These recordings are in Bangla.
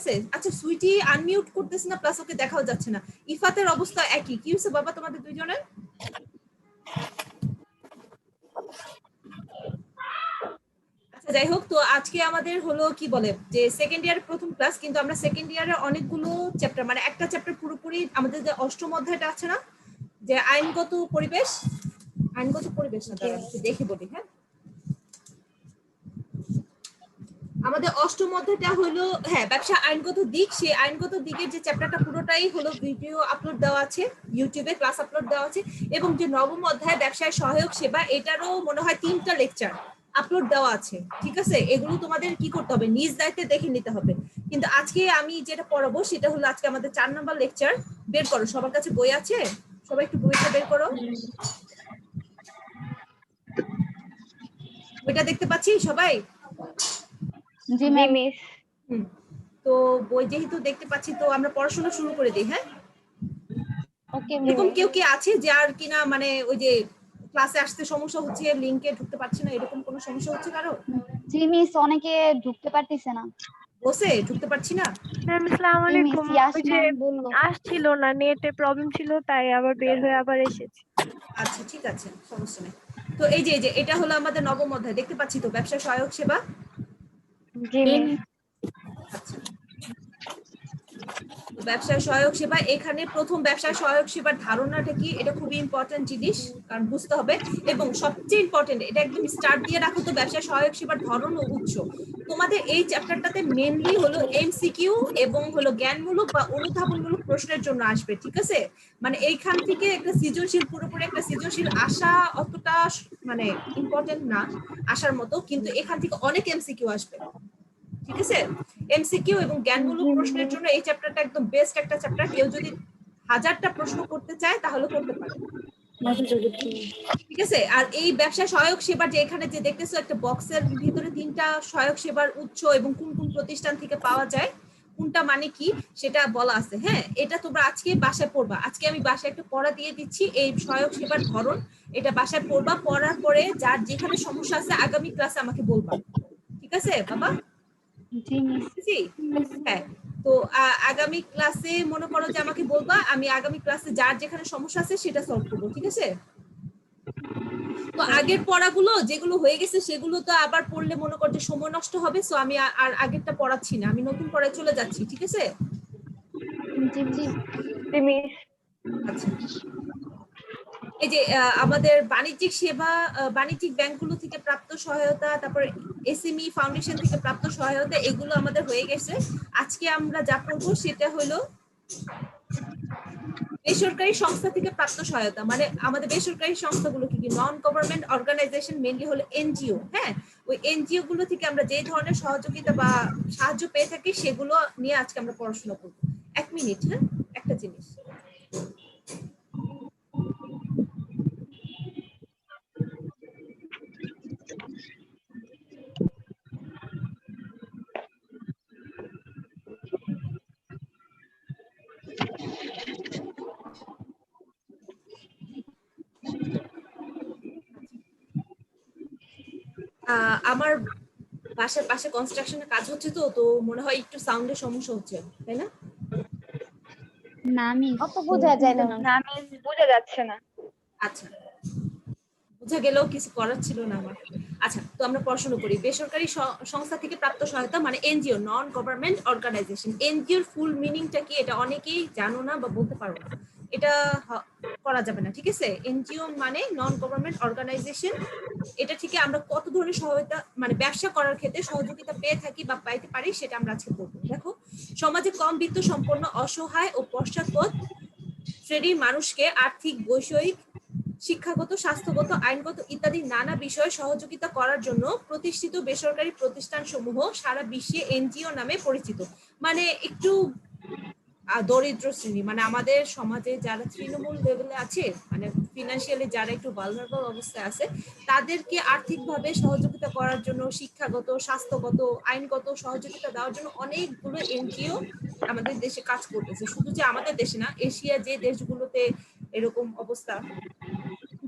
আছে। আচ্ছা সুইটি আনমিউট করতেছে না, প্লাস ওকে দেখাও যাচ্ছে না। ইফাতের অবস্থা একই। কি হয়েছে বাবা তোমাদের দুইজনের? আচ্ছা যাই হোক, তো আজকে আমাদের হলো কি বলে যে সেকেন্ড ইয়ারের প্রথম ক্লাস, কিন্তু আমরা সেকেন্ড ইয়ারের অনেকগুলো চ্যাপ্টার, মানে একটা চ্যাপ্টার পুরোপুরি আমাদের যে অষ্টম অধ্যায়টা আছে না, যে আইনগত পরিবেশ, আইনগত পরিবেশ না, দাঁড়ান একটু দেখে বলি। হ্যাঁ, আমাদের অষ্টম অধ্যায়টা হলো হ্যাঁ ব্যবসা আইনগত দিক। সেই আইনগত দিকের যে চ্যাপ্টারটা পুরোটাই হলো ভিডিও আপলোড দেওয়া আছে, ইউটিউবে ক্লাস আপলোড দেওয়া আছে। এবং যে নবম অধ্যায় ব্যবসায় সহায়ক সেবা, এটারও মনে হয় 3টা লেকচার আপলোড দেওয়া আছে। ঠিক আছে, এগুলো তোমাদের কি করতে হবে, নিজ দায়িত্বে দেখে নিতে হবে। কিন্তু আজকে আমি যেটা পড়াবো সেটা হলো আজকে আমাদের 4 নম্বর লেকচার। বের করো, সবার কাছে বই আছে? সবাই একটু বইটা বের করো। বইটা দেখতে পাচ্ছি সবাই? জি মিস। তো বই যেহেতু দেখতে পাচ্ছি, তো আমরা পড়াশোনা শুরু করে দিই। হ্যাঁ, ওকে এরকম কেউ কি আছে যার কিনা মানে ওই যে ক্লাসে আসতে সমস্যা হচ্ছে, লিংকে ঢুকতে পারছে না, এরকম কোনো সমস্যা হচ্ছে কারো? জি মিস, অনেকে ঢুকতে পারতেছে না, বসে ঢুকতে পারছি না। ম্যাম আসসালামু আলাইকুম। ওই যে বললো আসছিল না, নেটে প্রবলেম ছিল, তাই আবার বের হয়ে আবার এসেছি। আচ্ছা ঠিক আছে, সমস্যা নেই। তো এই যে এটা হলো আমাদের নবম অধ্যায়, দেখতে পাচ্ছি তো, ব্যবসা সহায়ক সেবা। জি মিস। আচ্ছা, ব্যবসায় সহায়ক সেবা, এখানে প্রথম ব্যবসায় সহায়ক সেবার ধারণাটা কি, এটা খুবই ইম্পর্টেন্ট জিনিস, কারণ বুঝতে হবে। এবং সবচেয়ে ইম্পর্টেন্ট, এটা একদম স্টার্ট দিয়ে রাখো তো, ব্যবসায় সহায়ক সেবার ধরন ও উৎস। তোমাদের এই চ্যাপ্টারটাতে মেনলি হলো এমসিকিউ এবং হলো জ্ঞানমূলক বা অনুধাবনমূলক প্রশ্নের জন্য আসবে। ঠিক আছে, মানে এইখান থেকে একটা সৃজনশীল, পুরোপুরি একটা সৃজনশীল আসা অতটা মানে ইম্পর্টেন্ট না আসার মতো, কিন্তু এখান থেকে অনেক এমসিকিউ আসবে। ঠিক আছে, এমসিকিউ এবং জ্ঞানমূলক প্রশ্নের জন্য এই চ্যাপ্টারটা একদম বেস্ট একটা চ্যাপ্টার। কেউ যদি 1000টা প্রশ্ন করতে চায় তাহলে করতে পারে। ঠিক আছে, আর এই ব্যবসা সহায়ক সেবার যে এখানে যে দেখতেছো একটা বক্সের ভিতরে 3টা সহায়ক সেবার উৎস এবং কোন কোন প্রতিষ্ঠান থেকে পাওয়া যায়, কোনটা মানে কি সেটা বলা আছে। হ্যাঁ, এটা তোমরা আজকে বাসায় পড়বা। আজকে আমি বাসায় একটা পড়া দিয়ে দিচ্ছি, এই সহায়ক সেবার ধরন, এটা বাসায় পড়বা। পড়ার পরে যার যেখানে সমস্যা আছে আগামী ক্লাসে আমাকে বলবা। ঠিক আছে বাবা? জি মিস। হ্যাঁ, তো আগামী ক্লাসে মনে করো যে আমাকে বলবা, আমি আগামী ক্লাসে যার যেখানে সমস্যা আছে সেটা সলভ করবো। ঠিক আছে, তো আগের পড়াগুলো যেগুলো হয়ে গেছে সেগুলো তো আবার পড়লে মনে করো যে সময় নষ্ট হবে, সো আমি আর আগেরটা পড়াচ্ছি না, আমি নতুন পড়ায় চলে যাচ্ছি। ঠিক আছে, জি জি মিস। আচ্ছা। এই যে আমাদের বাণিজ্যিক সেবা, বাণিজ্যিক ব্যাংকগুলো থেকে প্রাপ্ত সহায়তা, তারপর এসএমই ফাউন্ডেশন থেকে প্রাপ্ত সহায়তা, এগুলো আমাদের হয়ে গেছে। আজকে আমরা যা পড়বো সেটা হলো বেসরকারি সংস্থা থেকে প্রাপ্ত সহায়তা। মানে আমাদের বেসরকারি সংস্থাগুলো কি কি, নন গভর্নমেন্ট অর্গানাইজেশন, মেনলি হলো এনজিও। হ্যাঁ, ওই এনজিও গুলো থেকে আমরা যে ধরনের সহযোগিতা বা সাহায্য পেয়ে থাকি সেগুলো নিয়ে আজকে আমরা পড়াশোনা করবো। 1 মিনিট। হ্যাঁ, একটা জিনিস, আমার বাসার পাশে কনস্ট্রাকশনের কাজ হচ্ছে, তো তো মনে হয় একটু সাউন্ডের সমস্যা হচ্ছে, তাই না? না মিস, অত বোঝা যায় না। না মিস, বোঝা যাচ্ছে না। আচ্ছা, বোঝা গেলেও কিছু করার ছিল না আমার। আচ্ছা, তো আমরা পড়াশোনা করি। বেসরকারি সংস্থা থেকে প্রাপ্ত সহায়তা মানে এনজিও, নন গভর্নমেন্ট অর্গানাইজেশন। এনজিওর ফুল মিনিংটা কি এটা অনেকেই জানো না বা বলতে পারো না, এটা করা যাবে না। ঠিক আছে, এনজিও মানে নন গভর্নমেন্ট অর্গানাইজেশন। এটা থেকে আমরা কত ধরনের সহায়তা মানে ব্যবসা করার ক্ষেত্রে সহযোগিতা পেয়ে থাকি বা পাইতে পারি সেটা আমরা আজকে পড়বো। দেখো, সমাজে কম বিত্ত সম্পন্ন, অসহায় ও পশ্চাৎপদ শ্রেণীর মানুষকে আর্থিক, বৈষয়িক, শিক্ষাগত, স্বাস্থ্যগত, আইনগত ইত্যাদি নানা বিষয়ে সহযোগিতা করার জন্য প্রতিষ্ঠিত বেসরকারি প্রতিষ্ঠানসমূহ সারা বিশ্বে এনজিও নামে পরিচিত। মানে একটু দরিদ্র শ্রেণী, মানে আমাদের সমাজে যারা তৃণমূল লেভেলে আছে, মানে ফিনান্সিয়ালি যারা একটু ভালনারেবল অবস্থায় আছে, তাদেরকে আর্থিকভাবে সহযোগিতা করার জন্য, শিক্ষাগত, স্বাস্থ্যগত, আইনগত সহযোগিতা দেওয়ার জন্য অনেকগুলো এনজিও আমাদের দেশে কাজ করতেছে। শুধু যে আমাদের দেশে না, এশিয়া যে দেশগুলোতে এরকম অবস্থা,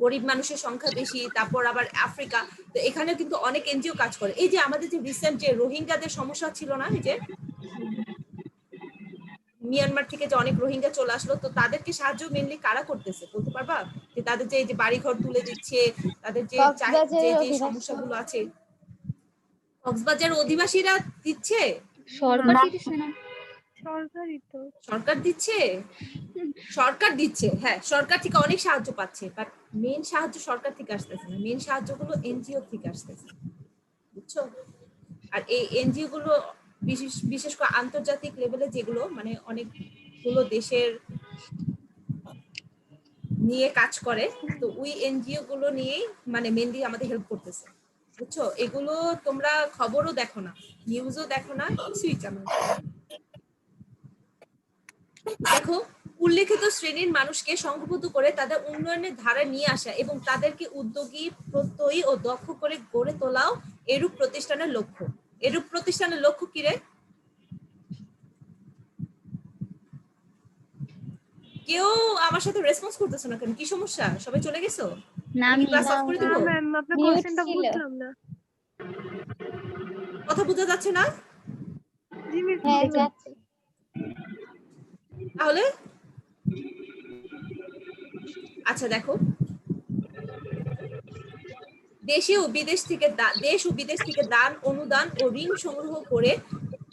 গরিব মানুষের সংখ্যা বেশি, তারপর আবার আফ্রিকা, তো এখানে কিন্তু অনেক এনজিও কাজ করে। এই যে আমাদের যে রিসেন্ট যে রোহিঙ্গাদের সমস্যা ছিল না, এই যে মিয়ানমার থেকে যে অনেক রোহিঙ্গা চলে আসলো, তো তাদেরকে সাহায্য মেইনলি কারা করতেছে বলতে পারবা? যে তাদের যে এই যে বাড়িঘর তুলে দিচ্ছে, তাদের যে যে কক্সবাজারের যে অধিবাসী। সমস্যাগুলো আছে, কক্সবাজার অধিবাসীরা দিচ্ছে? সরকার দিতেছে না। সরকারই তো। সরকার দিচ্ছে, সরকার দিচ্ছে, হ্যাঁ সরকার থেকে অনেক সাহায্য পাচ্ছে, বাট মেইন সাহায্য সরকার থেকে আসতেছে না, মেইন সাহায্যগুলো এনজিও থেকে আসতেছে, বুঝছো? আর এই এনজিও গুলো বিশেষ বিশেষ করে আন্তর্জাতিক লেভেলে যেগুলো মানে অনেকগুলো দেশের নিয়ে কাজ করে, তো ওই এনজিও গুলো নিয়েই মানে মেনলি আমাদের হেল্প করতেছে, বুঝছো? এগুলো তোমরা খবরও দেখো না, নিউজও দেখো না, কিছুই জানো না। দেখো, উল্লেখিত শ্রেণীর মানুষকে সংঘবদ্ধ করে তাদের উন্নয়নের ধারায় নিয়ে আসা এবং তাদেরকে উদ্যোগী, প্রত্যয়ী ও দক্ষ করে গড়ে তোলাও এরূপ প্রতিষ্ঠানের লক্ষ্য। এরূপ প্রতিষ্ঠানের লক্ষ্য কি রে? কেউ আমার সাথে রেসপন্স করতেছো না কেন? কি সমস্যা? সবাই চলে গেছো? না আমি আমি ক্লাস অফ করে না দিব? ম্যাম, আপনার Mute কোশ্চেনটা ছিল। বুঝলাম না। কথা বোঝা যাচ্ছে না? জি মিস। হ্যাঁ যাচ্ছে। তাহলে আচ্ছা দেখো, দেশ ও বিদেশ থেকে দান, অনুদান ও ঋণ সংগ্রহ করে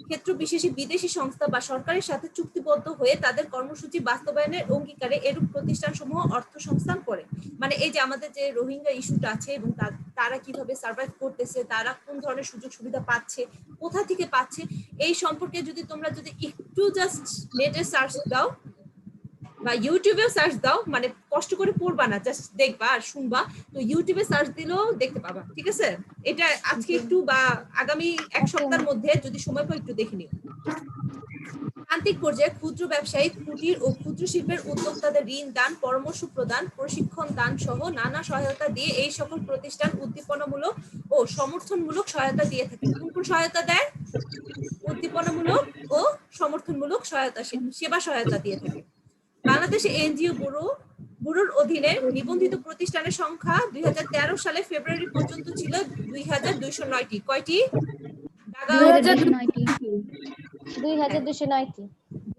ক্ষেত্র বিশেষে বিদেশি সংস্থা বা সরকারের সাথে চুক্তিবদ্ধ হয়ে তাদের কর্মসূচি বাস্তবায়নের অঙ্গীকারে এরূপ প্রতিষ্ঠানসমূহ অর্থ সংস্থান করে। মানে এই যে আমাদের যে রোহিঙ্গা ইস্যুটা আছে এবং তারা কিভাবে সার্ভাইভ করতেছে, তারা কোন ধরনের সুযোগ সুবিধা পাচ্ছে, কোথা থেকে পাচ্ছে, এই সম্পর্কে যদি তোমরা যদি একটু জাস্ট নেটে সার্চ দাও বা ইউটিউবেও সার্চ দাও, মানে কষ্ট করে পড়বা না, জাস্ট দেখবা আর শুনবা, তো ইউটিউবে সার্চ দিলেও দেখতে পাবা, ঠিক আছে? এটা আজকে একটু বা আগামী এক সপ্তাহের মধ্যে যদি সময় পাও একটু দেখে নিও। প্রান্তিক পর্যায়ে ক্ষুদ্র ব্যবসায়ী, কুটির ও ক্ষুদ্র শিল্পের উদ্যোক্তাদের ঋণ দান, পরামর্শ প্রদান, প্রশিক্ষণ দান সহ নানা সহায়তা দিয়ে এই সকল প্রতিষ্ঠান উদ্দীপনামূলক ও সমর্থনমূলক সহায়তা দিয়ে থাকে। কোন কোন সহায়তা দেয়? উদ্দীপনামূলক ও সমর্থনমূলক সহায়তা, সেবা সহায়তা দিয়ে থাকে। বাংলাদেশে এনজিও ব্যুরোর অধীনে নিবন্ধিত প্রতিষ্ঠানের সংখ্যা 2013 সালে ফেব্রুয়ারি পর্যন্ত ছিল 2209টি। কয়টি? 2209টি। 2209টি।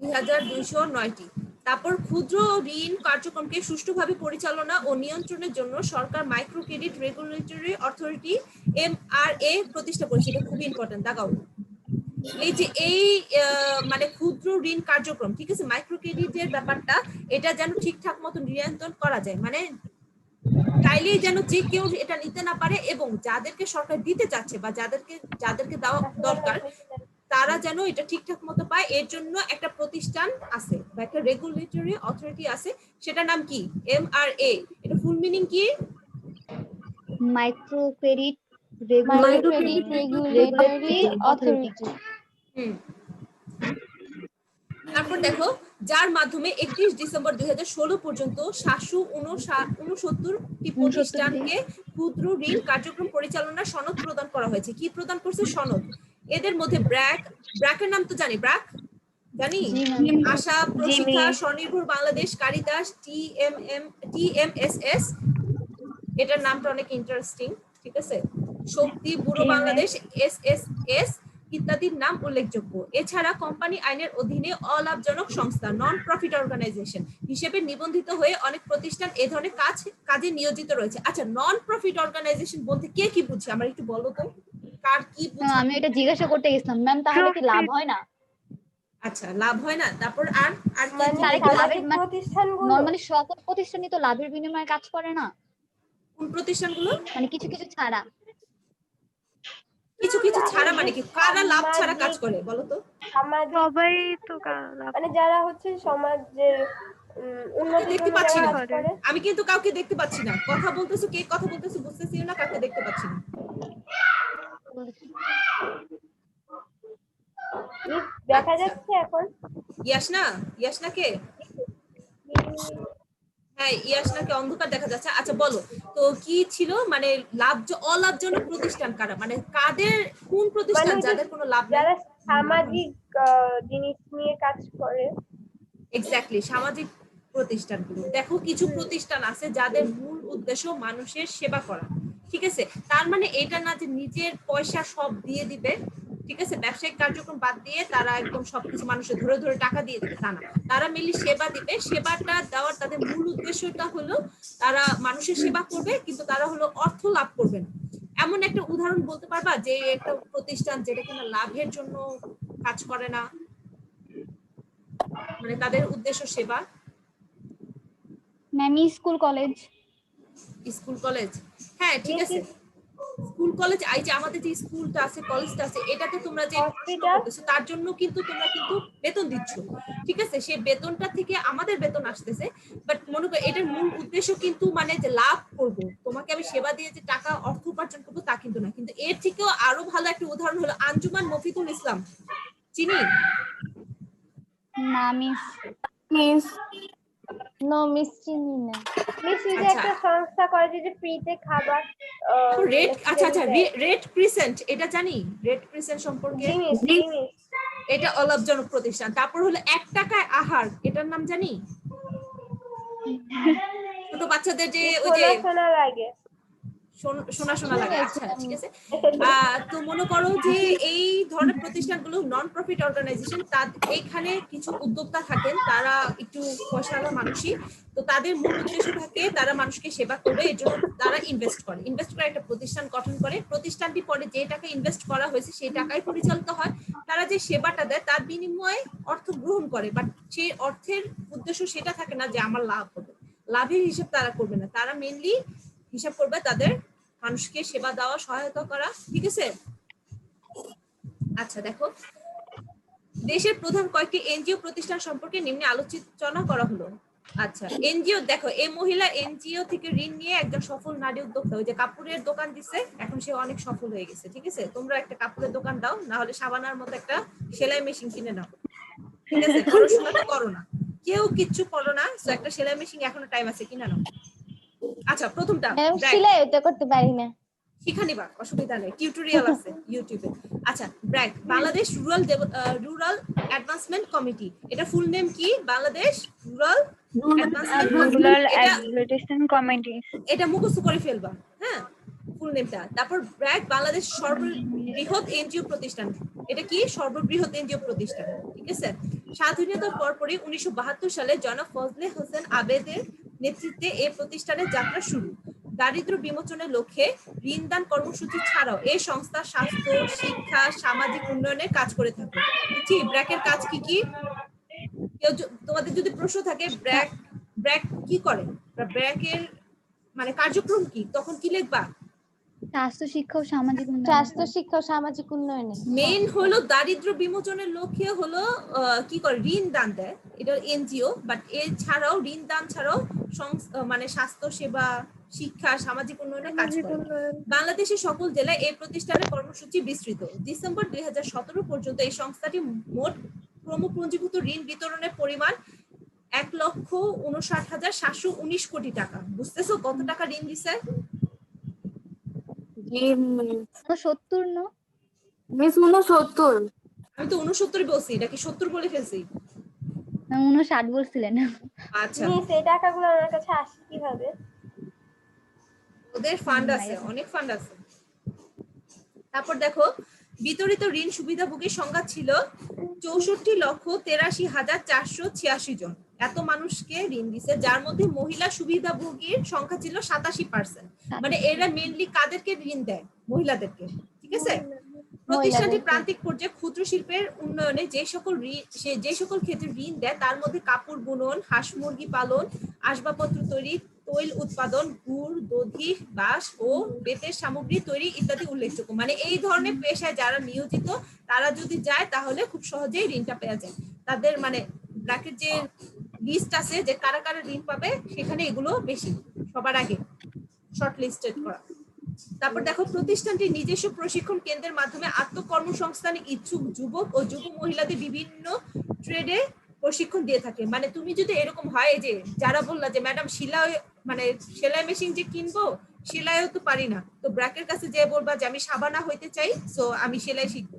2209টি। তারপর ক্ষুদ্র ঋণ কার্যক্রমকে সুষ্ঠুভাবে পরিচালনা ও নিয়ন্ত্রণের জন্য সরকার micro credit regulatory authority MRA প্রতিষ্ঠা করেছে। এটা খুবই ইম্পর্টেন্ট, দাগাও। এই যে এই মানে ক্ষুদ্র ঋণ কার্যক্রম, ঠিক আছে, মাইক্রো ক্রেডিটের ব্যাপারটা, এটা যেন ঠিকঠাক মতো নিয়ন্ত্রণ করা যায়, মানে চাইলেই যেন যে কেউ এটা নিতে না পারে, এবং যাদেরকে সরকার দিতে চাচ্ছে বা যাদেরকে দেওয়া দরকার তারা যেন এটা ঠিকঠাক মতো পায়, এর জন্য একটা প্রতিষ্ঠান আছে বা একটা রেগুলেটরি অথরিটি আছে, সেটার নাম কি? MRA। এটা ফুল মিনিং কি? Micro credit regulatory authority. তারপর দেখো, যার মাধ্যমে 31 ডিসেম্বর 2016 পর্যন্ত 769টি প্রতিষ্ঠানকে ক্ষুদ্র ঋণ কার্যক্রম পরিচালনার সনদ প্রদান করা হয়েছে। কি প্রদান করছে? সনদ। এদের মধ্যে ব্র্যাকের নাম তো জানি, ব্র্যাক জানি, আশা, প্রশিক্ষা, স্বনির্ভর বাংলাদেশ, কারিতাস, TMSS, এটার নামটা অনেক ইন্টারেস্টিং, ঠিক আছে, শক্তি, ব্যুরো বাংলাদেশ, SSS ইত্যাদির নাম উল্লেখযোগ্য। এছাড়া কোম্পানি আইনের অধীনে অলাভজনক সংস্থা, নন প্রফিট অর্গানাইজেশন হিসেবে নিবন্ধিত হয়ে অনেক প্রতিষ্ঠান এ ধরনের কাজে নিয়োজিত রয়েছে। আচ্ছা, নন প্রফিট অর্গানাইজেশন বলতে কে কি বুঝছে আমার একটু বলো তো, কার কি বুঝছে? আমি এটা জিজ্ঞাসা করতে গেছিলাম, ম্যাম তাহলে কি লাভ হয় না? আচ্ছা, লাভ হয় না। তারপর আর নরমালি সকল প্রতিষ্ঠানই তো লাভের বিনিময়ে কাজ করে না? কোন প্রতিষ্ঠানগুলো? মানে কিছু কিছু ছাড়া। কিছু কিছু ছাড়া মানে কি? কারা লাভ ছাড়া কাজ করে বলো তো? সবাই তো মানে যারা হচ্ছে সমাজের উন্নতির দেখতে জন্য পাচ্ছি যারা না, কাজ করে। আমি কিন্তু কাউকে দেখতে পাচ্ছি না। কথা বলতেছো, কে কথা বলতেছো বুঝতেছি না, কাউকে দেখতে পাচ্ছি না। দেখা যাচ্ছে এখন? ইয়াসনা কে? হ্যাঁ, ইয়াসনাকে অন্ধকার দেখা যাচ্ছে। আচ্ছা বলো তো, কি ছিল মানে অলাভজনক প্রতিষ্ঠান কারা, মানে কাদের, কোন প্রতিষ্ঠান যাদের কোনো লাভ নেই? যারা সামাজিক জিনিস নিয়ে কাজ করে। এক্স্যাক্টলি, সামাজিক প্রতিষ্ঠানগুলো। দেখো, কিছু প্রতিষ্ঠান আছে যাদের মূল উদ্দেশ্য মানুষের সেবা করা, ঠিক আছে, তার মানে এটা না যে নিজের পয়সা সব দিয়ে দিবে, ঠিক আছে, ব্যবসায়িক কার্যক্রম বাদ দিয়ে তারা একদম সবকিছু মানুষের ধরে ধরে টাকা দিয়ে দিবে তা না, তারা মেনলি সেবা দিবে। সেবাটা দেওয়ার তাদের মূল উদ্দেশ্যটা হলো তারা মানুষের সেবা করবে, কিন্তু তারা হলো অর্থ লাভ করবে না। এমন একটা উদাহরণ বলতে পারবা যে একটা প্রতিষ্ঠান যেটা কিনা লাভের জন্য কাজ করে না, মানে তাদের উদ্দেশ্য সেবা? Ma'am school college. School college, হ্যাঁ ঠিক আছে, স্কুল কলেজ। এই যে আমাদের যে স্কুলটা আছে, কলেজটা আছে, এটাতে তোমরা যে পড়াশোনা Hospital? করতেছো তার জন্য কিন্তু তোমরা কিন্তু বেতন দিচ্ছ, ঠিক আছে, সেই বেতনটা থেকে আমাদের বেতন আসতেছে। বাট মনে করো এটার মূল উদ্দেশ্য কিন্তু মানে যে লাভ করব, তোমাকে আমি সেবা দিয়ে যে টাকা অর্থ উপার্জন করবো তা কিন্তু না। কিন্তু এর থেকেও আরো ভালো একটা উদাহরণ হলো আঞ্জুমান মফিদুল ইসলাম, চিনি? না মিস। মিস নো মিস চিনি না। মিস এই যে আচ্ছা। একটা সংস্থা করে যে ফ্রিতে খাবার রেড, আচ্ছা আচ্ছা, দেয়। রেড ক্রিসেন্ট, এটা জানি, রেড ক্রিসেন্ট সম্পর্কে। জিনিস জিনিস এটা অলাভজনক প্রতিষ্ঠান। তারপর হলো 1 টাকায় আহার, এটার নাম জানি, ছোট বাচ্চাদের যে ওই যে শোনা শোনা লাগে। শোনা শোনা লাগে। আচ্ছা ঠিক আছে, তো মনে করো যে এই ধরনের প্রতিষ্ঠানগুলো নন প্রফিট অর্গানাইজেশন, এইখানে কিছু উদ্যোক্তা থাকেন, তারা একটু পয়সাওয়ালা মানুষই, তো তাদের মূল উদ্দেশ্য থাকে তারা মানুষকে সেবা করবে, এর জন্য তারা ইনভেস্ট করে একটা প্রতিষ্ঠান গঠন করে। প্রতিষ্ঠানটি পরে যে টাকা ইনভেস্ট করা হয়েছে সেই টাকায় পরিচালিত হয়। তারা যে সেবাটা দেয় তার বিনিময়ে অর্থ গ্রহণ করে, বাট সেই অর্থের উদ্দেশ্য সেটা থাকে না যে আমার লাভ হবে, লাভের হিসাব তারা করবে না, তারা মেইনলি হিসাব করবে তাদের মানুষকে সেবা দেওয়া, সহায়তা করা, ঠিক আছে। আচ্ছা দেখো, দেশের প্রধান কয়েকটি এনজিও প্রতিষ্ঠান সম্পর্কে নিম্নে আলোচনা করা হলো। আচ্ছা, এনজিও দেখো, এই মহিলা এনজিও থেকে ঋণ নিয়ে একজন সফল নারী উদ্যোক্তা, ওই যে কাপড়ের দোকান দিছে, এখন সে অনেক সফল হয়ে গেছে, ঠিক আছে। তোমরা একটা কাপড়ের দোকান দাও, না হলে সাবানার মতো একটা সেলাই মেশিন কিনে নাও, ঠিক আছে। পড়াশোনা তো করো না, কেউ কিচ্ছু করো না, তো একটা সেলাই মেশিন এখনো টাইম আছে, কিনে নাও। আচ্ছা, প্রথমটা ম্যাম সেলাই তো করতে পারি না। শিখা নিবা, অসুবিধা নেই, টিউটোরিয়াল আছে ইউটিউবে। আচ্ছা, BRAC, Bangladesh rural advancement committee, এটা ফুল নেম কি? Bangladesh rural advancement rural committee. Administration committee. এটা মুখস্থ করে ফেলবা, হ্যাঁ, ফুল নেমটা। তারপর ব্র্যাক, বাংলাদেশ সর্ববৃহৎ এনজিও প্রতিষ্ঠান, এটা কি? সর্ববৃহৎ এনজিও প্রতিষ্ঠান, ঠিক আছে। স্বাধীনতার পরপরই 1972 সালে জনাব ফজলে হোসেন আবেদের নেতৃত্বে এই প্রতিষ্ঠানের যাত্রা শুরু। দারিদ্র্য বিমোচনের লক্ষ্যে ঋণদান কর্মসূচি ছাড়াও এই সংস্থা স্বাস্থ্য, শিক্ষা, সামাজিক উন্নয়নের কাজ করে থাকে। বুঝছি ব্র্যাকের কাজ কি কি? তোমাদের যদি প্রশ্ন থাকে ব্র্যাক কি করে, ব্র্যাকের মানে কার্যক্রম কি, তখন কি লিখবা? স্বাস্থ্য শিক্ষা ও সামাজিক উন্নয়ন। স্বাস্থ্য শিক্ষা ও সামাজিক উন্নয়নে মেইন হলো দারিদ্র্য বিমোচনের লক্ষ্যে হলো কি করে, ঋণ দান দেয়, এটা এনজিও। বাট এছাড়াও ঋণ দান ছাড়াও মানে স্বাস্থ্য সেবা, শিক্ষা, সামাজিক উন্নয়নের কাজ করে। বাংলাদেশের সকল জেলায় এই প্রতিষ্ঠানের কর্মসূচি বিস্তৃত। ডিসেম্বর 2017 পর্যন্ত এই সংস্থাটি মোট ক্রমপঞ্জীভূত ঋণ বিতরণের পরিমাণ 1,59,719 কোটি টাকা। বুঝতেছো কত টাকা ঋণ দিছে? জি 70 না মিস 69। আমি তো 69 বলছি, এটা কি 70 বলে ফেলছি? 59 বলছিলেন। আচ্ছা, মিস এই টাকাগুলো আমার কাছে আসে কিভাবে? ওদের ফান্ড আছে, অনেক ফান্ড আছে। তারপর দেখো, বিতরিত ঋণ সুবিধাভোগীর সংখ্যা ছিল 64,83,486 জন। এত মানুষকে ঋণ দিছে, যার মধ্যে মহিলা সুবিধাভোগীর সংখ্যা ছিল 87%। মানে এরা মেইনলি কাদেরকে ঋণ দেয়? মহিলাদেরকে, ঠিক আছে। প্রতিষ্ঠানটি প্রান্তিক পর্যায়ে ক্ষুদ্র শিল্পের উন্নয়নে যে সকল ক্ষেত্রে ঋণ দেয় তার মধ্যে কাপড় বুনন, হাঁস মুরগি পালন, আসবাবপত্র তৈরি, তৈল উৎপাদন, গুড়, দধি, বাঁশ ও বেতের সামগ্রী তৈরি ইত্যাদি উল্লেখযোগ্য। মানে এই ধরনের পেশায় যারা নিয়োজিত তারা যদি যায় তাহলে খুব সহজেই ঋণটা পেয়ে যায়। তাদের মানে ব্র্যাকের যে লিস্ট আছে যে কারা কারা ঋণ পাবে, সেখানে এগুলো বেশি সবার আগে শর্ট লিস্টেড করা। তারপর দেখো, প্রতিষ্ঠানটি নিজস্ব প্রশিক্ষণ কেন্দ্রের মাধ্যমে আত্মকর্মসংস্থানে ইচ্ছুক যুবক ও যুব মহিলাদের বিভিন্ন ট্রেডে প্রশিক্ষণ দিয়ে থাকে। মানে তুমি যদি এরকম হয় যে যারা বললা যে ম্যাডাম সেলাই মেশিন যে কিনবো, সেলাইও তো পারি না, তো ব্র্যাকের কাছে যে বলবা যে আমি সাবানা হইতে চাই, সো আমি সেলাই শিখবো,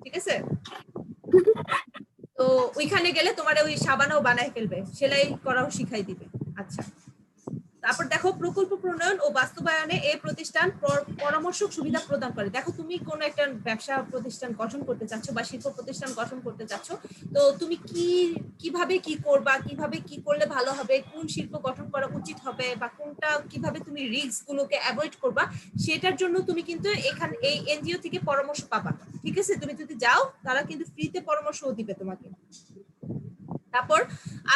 ঠিক আছে। তো ওইখানে গেলে তোমার ওই সাবানাও বানায় ফেলবে, সেলাই করাও শিখাই দিবে। আচ্ছা, তারপর দেখো প্রকল্প প্রণয়ন ও বাস্তবায়নে এই প্রতিষ্ঠান পরামর্শক সুবিধা প্রদান করে। দেখো তুমি কোন একটা ব্যবসা প্রতিষ্ঠান গঠন করতে চাচ্ছ বা শিল্প প্রতিষ্ঠান গঠন করতে চাচ্ছ, তো তুমি কিভাবে কি করবা, কিভাবে কি করলে ভালো হবে, কোন শিল্প গঠন করা উচিত হবে বা কোনটা কিভাবে তুমি রিস্ক গুলোকে অ্যাভয়েড করবা, সেটার জন্য তুমি কিন্তু এখানে এই এনজিও থেকে পরামর্শ পাবা। ঠিক আছে, তুমি যদি যাও তারা কিন্তু ফ্রিতে পরামর্শও দিবে তোমাকে। তারপর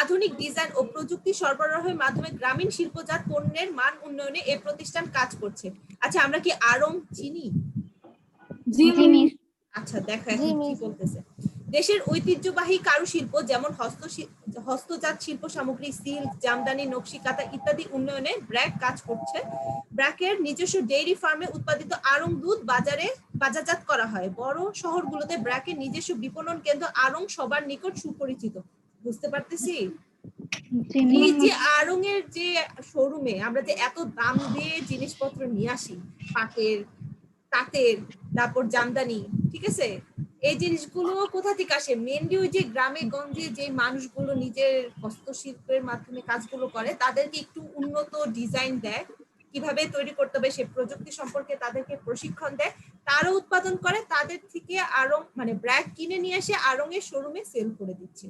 আধুনিক ডিজাইন ও প্রযুক্তি সরবরাহের মাধ্যমে গ্রামীণ শিল্পজাত পণ্যের মান উন্নয়নে এই প্রতিষ্ঠান কাজ করছে। আচ্ছা, আমরা কি আড়ং চিনি? জি মিস। আচ্ছা দেখো এখন কি বলতেছে। দেশের ঐতিহ্যবাহী কারুশিল্প যেমন হস্তজাত শিল্প সামগ্রী, সিল্ক, জামদানি, নকশি কাঁথা ইত্যাদি উন্নয়নে ব্র্যাক কাজ করছে। ব্র্যাকের নিজস্ব ডেইরি ফার্মে উৎপাদিত আড়ং দুধ বাজারজাত করা হয়। বড় শহরগুলোতে ব্র্যাকের নিজস্ব বিপণন কেন্দ্র আড়ং সবার নিকট সুপরিচিত। বুঝতে পারতেছি? এই যে আড়ং এর যে শোরুমে আমরা যে এত দাম দিয়ে জিনিসপত্র নিয়ে আসি, পাটের, তাঁতের, তারপর জামদানি, ঠিক আছে, এই জিনিসগুলো কোথা থেকে আসে? মেনলি ওই যে গ্রামে গঞ্জে যে মানুষগুলো নিজের হস্তশিল্পের মাধ্যমে কাজগুলো করে, তাদেরকে একটু উন্নত ডিজাইন দেয়, কিভাবে তৈরি করতে হবে সে প্রযুক্তি সম্পর্কে তাদেরকে প্রশিক্ষণ দেয়, তারা উৎপাদন করে, তাদের থেকে আড়ং মানে ব্র্যাক কিনে নিয়ে এসে আড়ং এর শোরুমে সেল করে দিচ্ছে।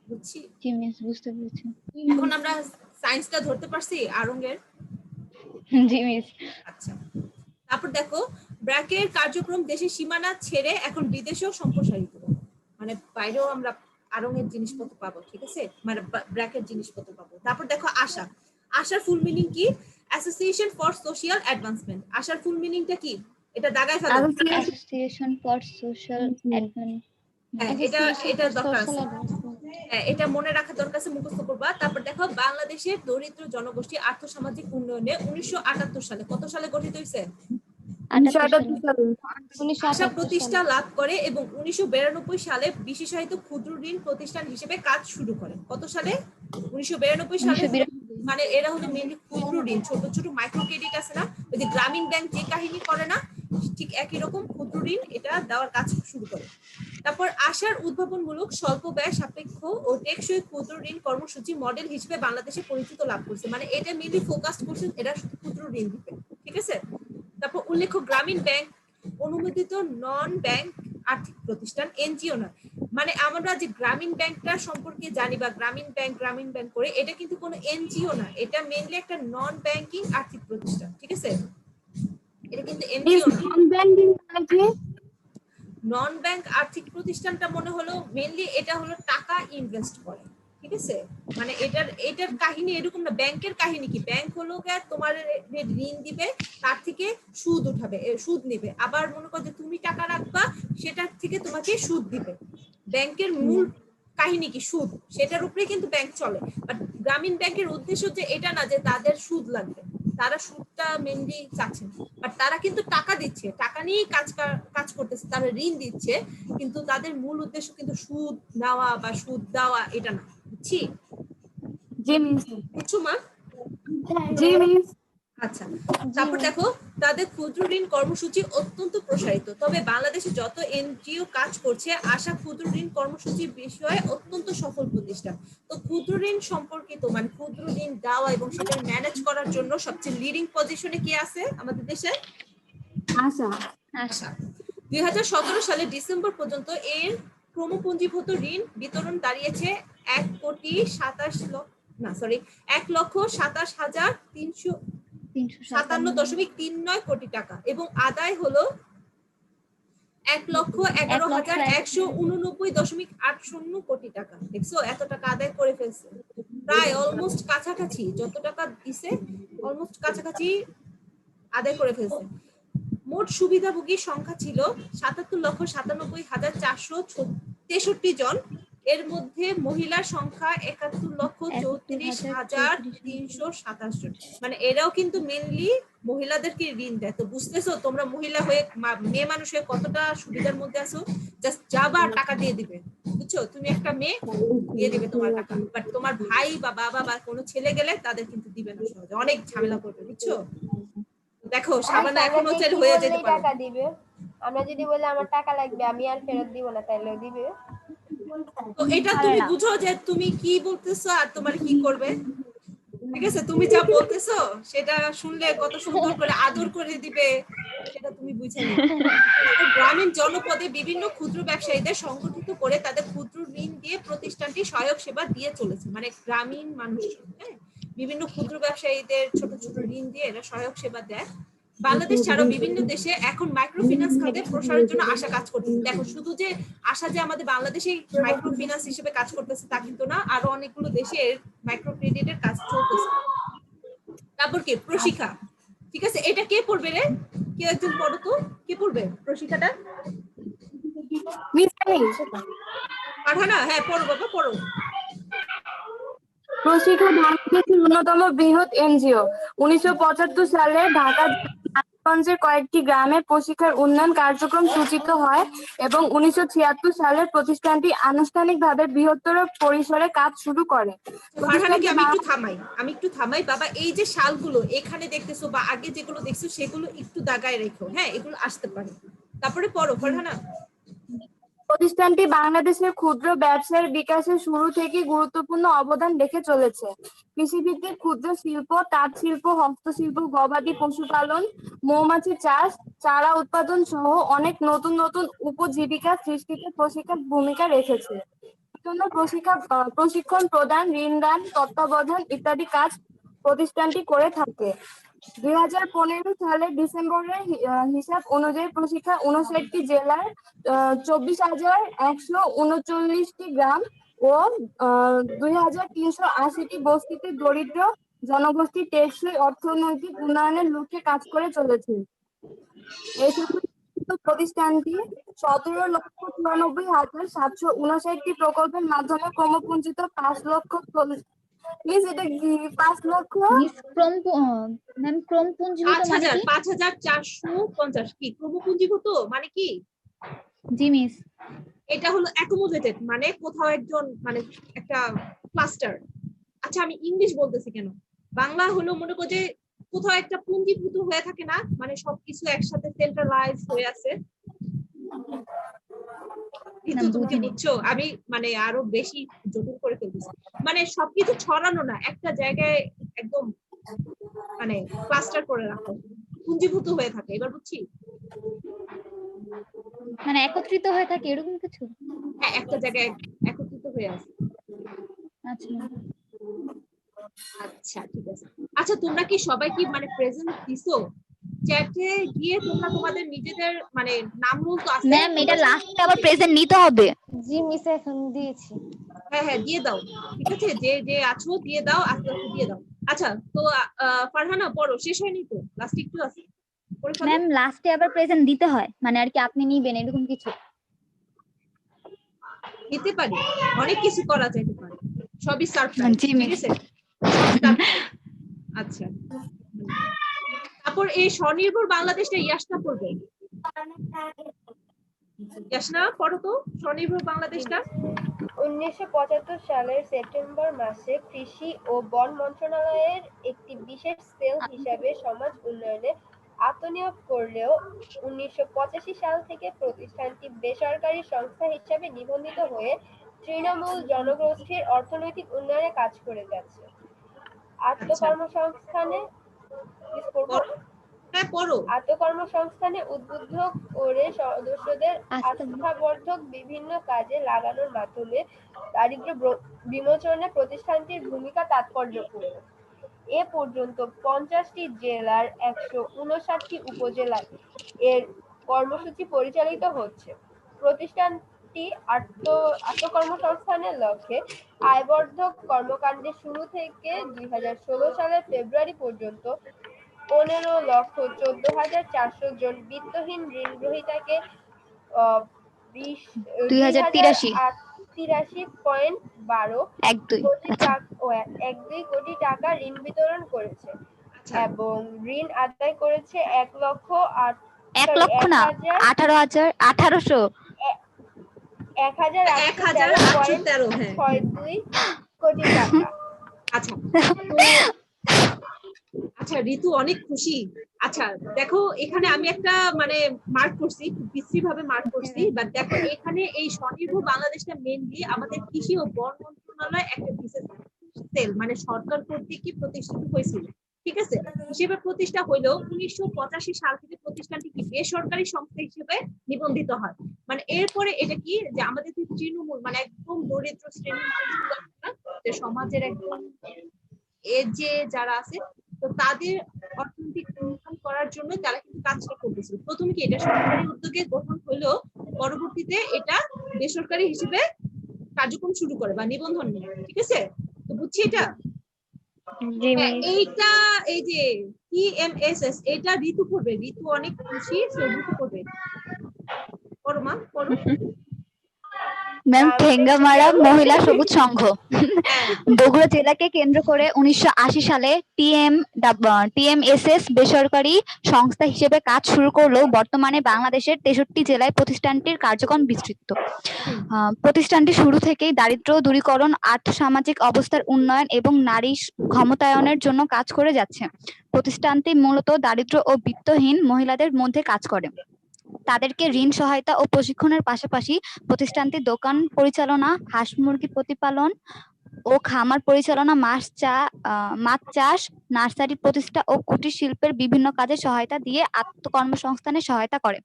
বুঝছি? জি মিস, বুঝতে পেরেছি। এখন আমরা সায়েন্সটা ধরতে পারছি আড়ং এর? জি মিস। আচ্ছা, তারপর দেখো ব্র্যাকের কার্যক্রম দেশের সীমানা ছেড়ে এখন বিদেশেও সম্প্রসারিত, মানে বাইরেও আমরা আড়ং এর জিনিসপত্র পাবো। ঠিক আছে, মানে ব্র্যাকের জিনিসপত্র পাবো। তারপর দেখো আশার ফুল মিনিং কি? Association for social advancement. আশার ফুল মিনিংটা কি? এটা দাগায় ফেলো। Association for social advancement. হ্যাঁ, এটা দরকার আছে। হ্যাঁ, এটা মনে রাখা দরকার আছে, মুখস্থ করবা। তারপর দেখো বাংলাদেশের দরিদ্র জনগোষ্ঠী আর্থসামাজিক উন্নয়নে 1978 সালে, কত সালে গঠিত হয়েছে? আশা প্রতিষ্ঠা লাভ করে এবং 1992 সালে বিশেষায়িত ক্ষুদ্র ঋণ প্রতিষ্ঠান হিসেবে কাজ শুরু করে। কত সালে? 1992 সালে। মানে এরা হলো মেইনলি ক্ষুদ্র ঋণ, ছোট ছোট মাইক্রো ক্রেডিট আছে না, ওই যে গ্রামীণ ব্যাংক যে কাহিনী করে না, ঠিক একই রকম ক্ষুদ্র ঋণ এটা দেওয়ার কাজ শুরু করে। তারপর আশার উদ্ভাবনমূলক স্বল্প ব্যয় সাপেক্ষ ও টেকসই ক্ষুদ্র ঋণ কর্মসূচি মডেল হিসেবে বাংলাদেশে পরিচিত লাভ করছে। মানে এটা মেইনলি ফোকাস করছে এরা শুধু ক্ষুদ্র ঋণ দিবে। ঠিক আছে, তারপর উল্লেখ্য গ্রামীণ ব্যাংক অনুমোদিত নন ব্যাংক আর্থিক প্রতিষ্ঠান, এনজিও না। মানে আমরা যে গ্রামীণ ব্যাংকটা সম্পর্কে জানি বা গ্রামীণ ব্যাংক করে, এটা কিন্তু কোনো এনজিও না, এটা মেইনলি একটা নন ব্যাংকিং আর্থিক প্রতিষ্ঠান। ঠিক আছে, এটা কিন্তু এনজিও না। নন ব্যাংক আর্থিক প্রতিষ্ঠানটা মনে হলো মেইনলি এটা হলো টাকা ইনভেস্ট করে। ঠিক আছে, মানে এটার কাহিনী এরকম না। ব্যাংকের কাহিনী কি? ব্যাংক হলো তোমার ঋণ দিবে, তার থেকে সুদ উঠাবে, সুদ নিবে, আবার মনে করো যে তুমি টাকা রাখবা, সেটার থেকে তোমাকে সুদ দিবে। ব্যাংকের মূল কাহিনী কি? সুদ, সেটার উপরে কিন্তু ব্যাংক চলে। বাট গ্রামীণ ব্যাংকের উদ্দেশ্য যে এটা না যে তাদের সুদ লাগবে, তারা সুদটা মেনলি চাচ্ছে না, বাট তারা কিন্তু টাকা দিচ্ছে, টাকা নিয়ে কাজ করতেছে, তারা ঋণ দিচ্ছে, কিন্তু তাদের মূল উদ্দেশ্য কিন্তু সুদ নেওয়া বা সুদ দেওয়া এটা না। বুঝছি? বুঝছো মা? আচ্ছা, তারপর দেখো তাদের ক্ষুদ্র ঋণ কর্মসূচি অত্যন্ত প্রসারিত। তবে বাংলাদেশে যত এনজিও কাজ করছে, আশা ক্ষুদ্র ঋণ কর্মসূচির বিষয়ে অত্যন্ত সফল প্রতিষ্ঠান। তো ক্ষুদ্র ঋণ সম্পর্কিত মানে ক্ষুদ্র ঋণ দেওয়া এবং সেটা ম্যানেজ করার জন্য সবচেয়ে লিডিং পজিশনে কে আছে আমাদের দেশে? আশা। 2017 সালে ডিসেম্বর পর্যন্ত এর ক্রমপুঞ্জীভূত ঋণ বিতরণ দাঁড়িয়েছে 1,27,357,357.39 কোটি টাকা এবং আদায় হলো 1,11,189.80 কোটি টাকা। দেখছো, এত টাকা আদায় করে ফেলছে, প্রায় অলমোস্ট কাছাকাছি যত টাকা দিছে অলমোস্ট কাছাকাছি আদায় করে ফেলছে। মোট সুবিধাভোগীর সংখ্যা ছিল 77,97,463 জন। এর মধ্যে মহিলার সংখ্যা 71,34,327 জন। মানে এরাও কিন্তু মেইনলি মহিলাদেরকে ঋণ দেয়। তো বুঝতেছো তোমরা মহিলা হয়ে, মেয়ে মানুষ হয়ে কতটা সুবিধার মধ্যে আছো। জাস্ট যাবা টাকা দিয়ে দিবে, বুঝছো? তুমি একটা মেয়ে দিয়ে দিবে তোমার টাকা, বাট তোমার ভাই বা বাবা বা কোনো ছেলে গেলে তাদের কিন্তু দিবে না সহজে, অনেক ঝামেলা করবে। বুঝছো? দেখো সাবানা এখনো চেল হয়ে যেতে পারে। টাকা দিবে, আমরা যদি বলি আমার টাকা লাগবে আমি আর ফেরত দিব না, তাইলে দিবে। তো এটা তুমি বুঝো যে তুমি কি বলতেছো আর তোমার কি করবে। ঠিক আছে, তুমি যা বলতেছো সেটা শুনলে কত সুন্দর করে আদর করে দিবে সেটা তুমি বুঝে নিও। তারপর গ্রামীণ জনপদে বিভিন্ন ক্ষুদ্র ব্যবসায়ীদের সংগঠিত করে তাদের ক্ষুদ্র ঋণ দিয়ে প্রতিষ্ঠানটি সহায়ক সেবা দিয়ে চলেছে। মানে গ্রামীণ মানুষ, হ্যাঁ, বিভিন্ন ক্ষুদ্র ব্যবসায়ীদের ছোট ছোট ঋণ দিয়ে এরা সহায়ক সেবা দেয়। বাংলাদেশ ছাড়াও বিভিন্ন দেশে এখন মাইক্রো ফিন্যান্স খাতে প্রসারের জন্য আশা কাজ করতেছে। দেখো, শুধু যে আশা যে আমাদের বাংলাদেশেই মাইক্রো ফিন্যান্স হিসেবে কাজ করতেছে তা কিন্তু না, আরো অনেকগুলো দেশে মাইক্রো ক্রেডিটের কাজ চলতেছে। তারপর কি প্রশিক্ষা, ঠিক আছে, এটা কে পড়বে রে? কেউ একজন পড়ো তো, কে পড়বে প্রশিক্ষাটা? মিস আমি পাঠানা, হ্যাঁ পড়ো বাবা, পড়ো। প্রশিক্ষা বাংলাদেশের অন্যতম বৃহৎ এনজিও। 1975 সালে ঢাকা নারায়ণগঞ্জের কয়েকটি গ্রামে প্রশিক্ষার উন্নয়ন কার্যক্রম সূচিত হয় এবং 1976 সালে প্রতিষ্ঠানটি আনুষ্ঠানিকভাবে বৃহত্তর পরিসরে কাজ শুরু করে। পাঠানাকে আমি একটু থামাই বাবা। এই যে সালগুলো এখানে দেখতেছো বা আগে যেগুলো দেখছো সেগুলো একটু দাগায় রেখো, হ্যাঁ, এগুলো আসতে পারে। তারপরে পড়ো পাঠানা। প্রতিষ্ঠানটি বাংলাদেশের ক্ষুদ্র ব্যবসায়ের বিকাশে শুরু থেকে গুরুত্বপূর্ণ অবদান রেখে চলেছে। কৃষিভিত্তিক ক্ষুদ্র শিল্প, তাঁত শিল্প, হস্তশিল্প, গবাদি পশুপালন, মৌমাছি চাষ, চারা উৎপাদন সহ অনেক নতুন নতুন উপজীবিকা সৃষ্টিতে প্রশিক্ষণ ভূমিকা রেখেছে। জন্য প্রশিক্ষণ প্রদান, ঋণ দান, তত্ত্বাবধান ইত্যাদি কাজ প্রতিষ্ঠানটি করে থাকে। 2015 সালের ডিসেম্বরের হিসাব অনুযায়ী প্রশিক্ষা 59টি জেলার 24,139টি গ্রাম ও 2,380টি বস্তিতে দরিদ্র জনগোষ্ঠী টেকসই অর্থনৈতিক উন্নয়নের লক্ষ্যে কাজ করে চলেছে। এই প্রতিষ্ঠানটি 17,94,759টি প্রকল্পের মাধ্যমে ক্রমপুঞ্জিত 5 লক্ষ মিস এটা কি 5 লক্ষ মিস ম্যাম ক্রমপুঞ্জীভূত মানে কি? 5,450 কি ক্রমপুঞ্জীভূত মানে কি? জি মিস। এটা হলো অ্যাকোমোডেটেড, মানে কোথাও একজন, মানে একটা ক্লাস্টার। আচ্ছা, আমি ইংলিশ বলতেছি কেন, বাংলা হলো মনে করো যে কোথাও একটা পুঞ্জীভূত হয়ে থাকে না, মানে সবকিছু একসাথে সেন্ট্রালাইজ হয়ে আছে। কিন্তু তুমি কি বুঝছো? আমি মানে আরো বেশি জটিল করে ফেলতেছি। মানে সবকিছু ছড়ানো না, একটা জায়গায় একদম মানে ক্লাস্টার করে রাখো, পুঞ্জীভূত হয়ে থাকে। এবার বুঝছি? মানে একত্রিত হয়ে থাকে এরকম কিছু? হ্যাঁ, একটা জায়গায় একত্রিত হয়ে আছে। আচ্ছা আচ্ছা ঠিক আছে। আচ্ছা, তোমরা কি সবাই কি মানে প্রেজেন্ট দিছো? চ্যাটে গিয়ে তোমরা তোমাদের নিজেদের মানে নাম রোল তো আছে। ম্যাম এটা লাস্টে আবার প্রেজেন্ট নিতে হবে। জি মিস এখন দিয়েছি। হ্যাঁ দিয়ে দাও, ঠিক আছে, যে যে আছো দিয়ে দাও, আস্তে আস্তে দিয়ে দাও। আচ্ছা, তো ফারহানা পড়ো, শেষ হয়নি তো, লাস্ট একটু আছে। ম্যাম লাস্টে আবার প্রেজেন্ট দিতে হয়, মানে আর কি আপনি নিবেন এরকম কিছু? দিতে পারি, অনেক কিছু করা যেতে পারে, সবই সারপ্রাইজ, জি ঠিক মিস। আছে। আচ্ছা, তারপর এই স্বনির্ভর বাংলাদেশটা ইয়াসনা পড়বে। ইয়াসনা পড়ো তো স্বনির্ভর বাংলাদেশটা। 1975 সালের সেপ্টেম্বর মাসে কৃষি ও বন মন্ত্রণালয়ের একটি বিশেষ সেল হিসাবে সমাজ উন্নয়নে আত্মনিয়োগ করলেও 1985 সাল থেকে প্রতিষ্ঠানটি বেসরকারি সংস্থা হিসাবে নিবন্ধিত হয়ে তৃণমূল জনগোষ্ঠীর অর্থনৈতিক উন্নয়নে কাজ করে যাচ্ছে। আত্মকর্মসংস্থানে আত্মকর্মসংস্থানে উদ্বুদ্ধ করে সদস্যদের আস্থাবর্ধক বিভিন্ন কাজে লাগানোর মাধ্যমে দারিদ্র্য বিমোচনে প্রতিষ্ঠানটির ভূমিকা তাৎপর্যপূর্ণ। এ পর্যন্ত 50টি জেলার 159টি উপজেলায় এর কর্মসূচি পরিচালিত হচ্ছে। প্রতিষ্ঠানটি আত্মকর্মসংস্থানের লক্ষ্যে আয়বর্ধক কর্মকাণ্ডের শুরু থেকে 2016 সালের ফেব্রুয়ারি পর্যন্ত 15,14,400 জন বিত্তহীন ঋণগ্রহীতাকে 2,83.12 কোটি টাকা ঋণ বিতরণ করেছে এবং ঋণ আদায় করেছে 1,18,1,813.62 কোটি টাকা। আচ্ছা ঋতু অনেক খুশি। আচ্ছা দেখো, এখানে আমি একটা মানে মার্ক করছি, বিশ্রী ভাবে মার্ক করছি, বাট দেখো এখানে এই স্বনির্ভর বাংলাদেশটা মেইনলি আমাদের কৃষি ও বন মন্ত্রণালয় একটা বিশেষ সেল মানে সরকার কর্তৃক কি প্রতিষ্ঠিত হয়েছিল, ঠিক আছে। হিসেবে প্রতিষ্ঠা হইলেও 1985 সাল থেকে প্রতিষ্ঠানটি কি বেসরকারি সংস্থা হিসেবে নিবন্ধিত হয়। মানে এরপরে এটা কি যে আমাদের যে তৃণমূল মানে একদম দরিদ্র শ্রেণীর মানুষগুলো আছে না, যে সমাজের একদম এর যে যারা আছে, তো তাদের অর্থনৈতিক উন্নয়ন করার জন্য তারা কিন্তু কাজটা করতেছিল। প্রথমে কি এটা সরকারি উদ্যোগে গঠন হলেও পরবর্তীতে এটা বেসরকারি হিসেবে কার্যক্রম শুরু করে বা নিবন্ধন নেয়, ঠিক আছে। তো বুঝছি এটা। জি হ্যাঁ, মিস। এইটা এই যে TMSS এটা ঋতু পড়বে, ঋতু অনেক খুশি, সে ঋতু পড়বে। পড়ো মা, পড়ো। ম্যাম আমাদের ঠেঙ্গামারা মহিলা সবুজ সংঘ হ্যাঁ, বগুড়া জেলাকে কেন্দ্র করে 1980 সালে TMSS বেসরকারি সংস্থা হিসেবে কাজ শুরু করলেও বর্তমানে বাংলাদেশের 63 জেলায় প্রতিষ্ঠানটির কার্যক্রম বিস্তৃত। প্রতিষ্ঠানটি শুরু থেকেই দারিদ্র্য দূরীকরণ, আর্থসামাজিক অবস্থার উন্নয়ন এবং নারী ক্ষমতায়নের জন্য কাজ করে যাচ্ছে। প্রতিষ্ঠানটি মূলত দারিদ্র্য ও বিত্তহীন মহিলাদের মধ্যে কাজ করে। তাদেরকে ঋণ সহায়তা ও প্রশিক্ষণের পাশাপাশি প্রতিষ্ঠানটি দোকান পরিচালনা, হাঁস মুরগি প্রতিপালন ও খামার পরিচালনা, মাছ চাষ, নার্সারি প্রতিষ্ঠা ও কুটির শিল্পের বিভিন্ন কাজে সহায়তা দিয়ে আত্মকর্মসংস্থানে সহায়তা করে।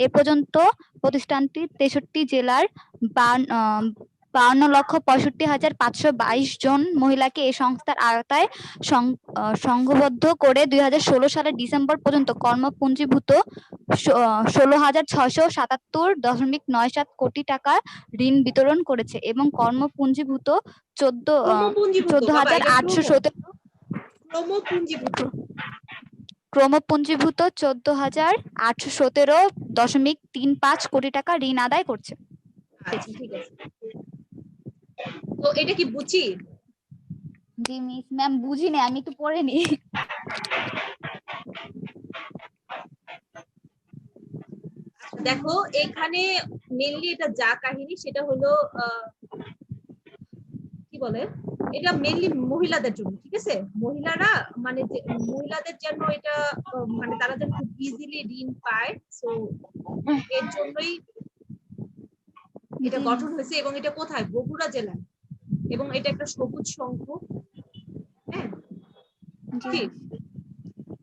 এ পর্যন্ত প্রতিষ্ঠানটি 63 জেলার 52,65,522 জন মহিলাকে এই সংস্থার আওতায় সংঘবদ্ধ করে 2016 সালের ডিসেম্বর পর্যন্ত কর্মপুঞ্জীভূত 16,677.97 কোটি টাকা ঋণ বিতরণ করেছে এবং কর্মপুঞ্জীভূত 14,817 কোটি টাকা ঋণ আদায় করছে। আচ্ছা ঠিক আছে। তো এটা কি বুঝি? জি মিস। ম্যাম বুঝিনি, আমি একটু পড়ে নি। দেখো এখানে মেনলি এটা যা কাহিনী সেটা হলো কি বলে, এটা মেনলি মহিলাদের জন্য, ঠিক আছে। মহিলারা মানে মহিলাদের জন্য এটা মানে তারা যেন খুব ইজিলি ঋণ পায়, সো এর জন্যই এটা গঠন হয়েছে। এবং এটা কোথায়? বগুড়া জেলায়। এবং এটা একটা সবুজ সংঘ। হ্যাঁ, ঠিক।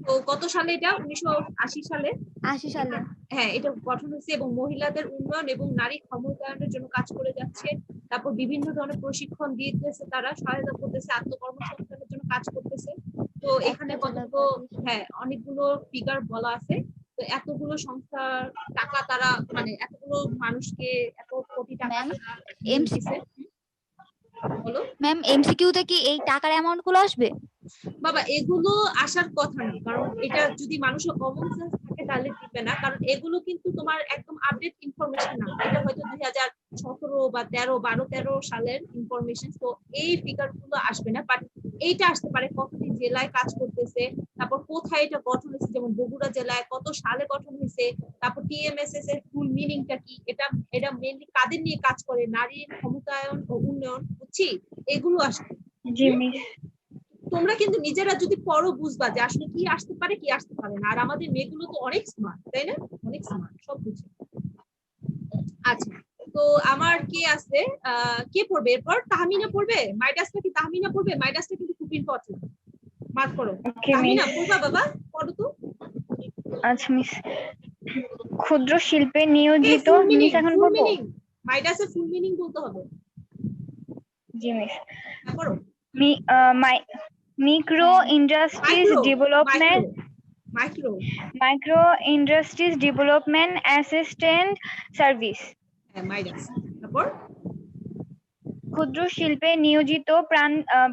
তো কত সালে এটা? 1980 সালে। 80 সালে। হ্যাঁ, এটা গঠন হয়েছে এবং মহিলাদের উন্নয়ন এবং নারী ক্ষমতায়নের জন্য কাজ করে যাচ্ছে। তারপর বিভিন্ন ধরনের প্রশিক্ষণ দিতেছে, তারা সহায়তা করতেছে, আত্মকর্মসংস্থানের জন্য কাজ করতেছে। তো এখানে কতগুলো, হ্যাঁ অনেকগুলো ফিগার বলা আছে। তো এতগুলো সংস্থার টাকা তারা মানে এতগুলো মানুষকে এত কোটি টাকা দিচ্ছে। বলো ম্যাম, এমসিকিউতে কি এই টাকার অ্যামাউন্ট গুলো আসবে? বাবা, এগুলো আসার কথা না, কারণ এটা যদি মানুষের কমন সেন্স থাকে তাহলে দিবে না, কারণ এগুলো কিন্তু তোমার একদম আপডেট ইনফরমেশন না। এটা হয়তো 2017 বা 13 সালের ইনফরমেশন। তো এই ফিগার গুলো আসবে না, বাট এইটা আসতে পারে কতটি জেলায় কাজ করতেছে, তারপর কোথায় এটা গঠন হয়েছে, যেমন বগুড়া জেলায় কত সালে গঠন হয়েছে, তারপর TMSS এর ফুল মিনিংটা কি, এটা মেইনলি কাদের নিয়ে কাজ করে, নারীর ক্ষমতায়ন ও উন্নয়ন, বুঝছি এগুলো আসবে। জি মিস। তোমরা কিন্তু নিজেরা যদি পড়ো বুঝবা যে আসলে কি আসতে পারে কি আসতে পারে না। আর আমাদের মেয়েগুলো তো অনেক স্মার্ট, তাই না? অনেক স্মার্ট, সব বুঝে। আচ্ছা, তো আমার কে আছে, কে পড়বে এরপর? তাহমিনা পড়বে। মাইডাসটা কি তাহমিনা পড়বে? মাইডাসটা কিন্তু খুব ইম্পর্টেন্ট, মার্ক করো। তাহমিনা পড়বা বাবা, পড়ো তো। আচ্ছা মিস। ক্ষুদ্র শিল্পে নিয়োজিত মিস এখন ফুল পড়বো? মিনিং, মাইডাসের ফুল মিনিং বলতে হবে। জি মিস। পড়ো। Micro Industries Development Assistant Service. Midas. তারপর ক্ষুদ্র শিল্পে নিয়োজিত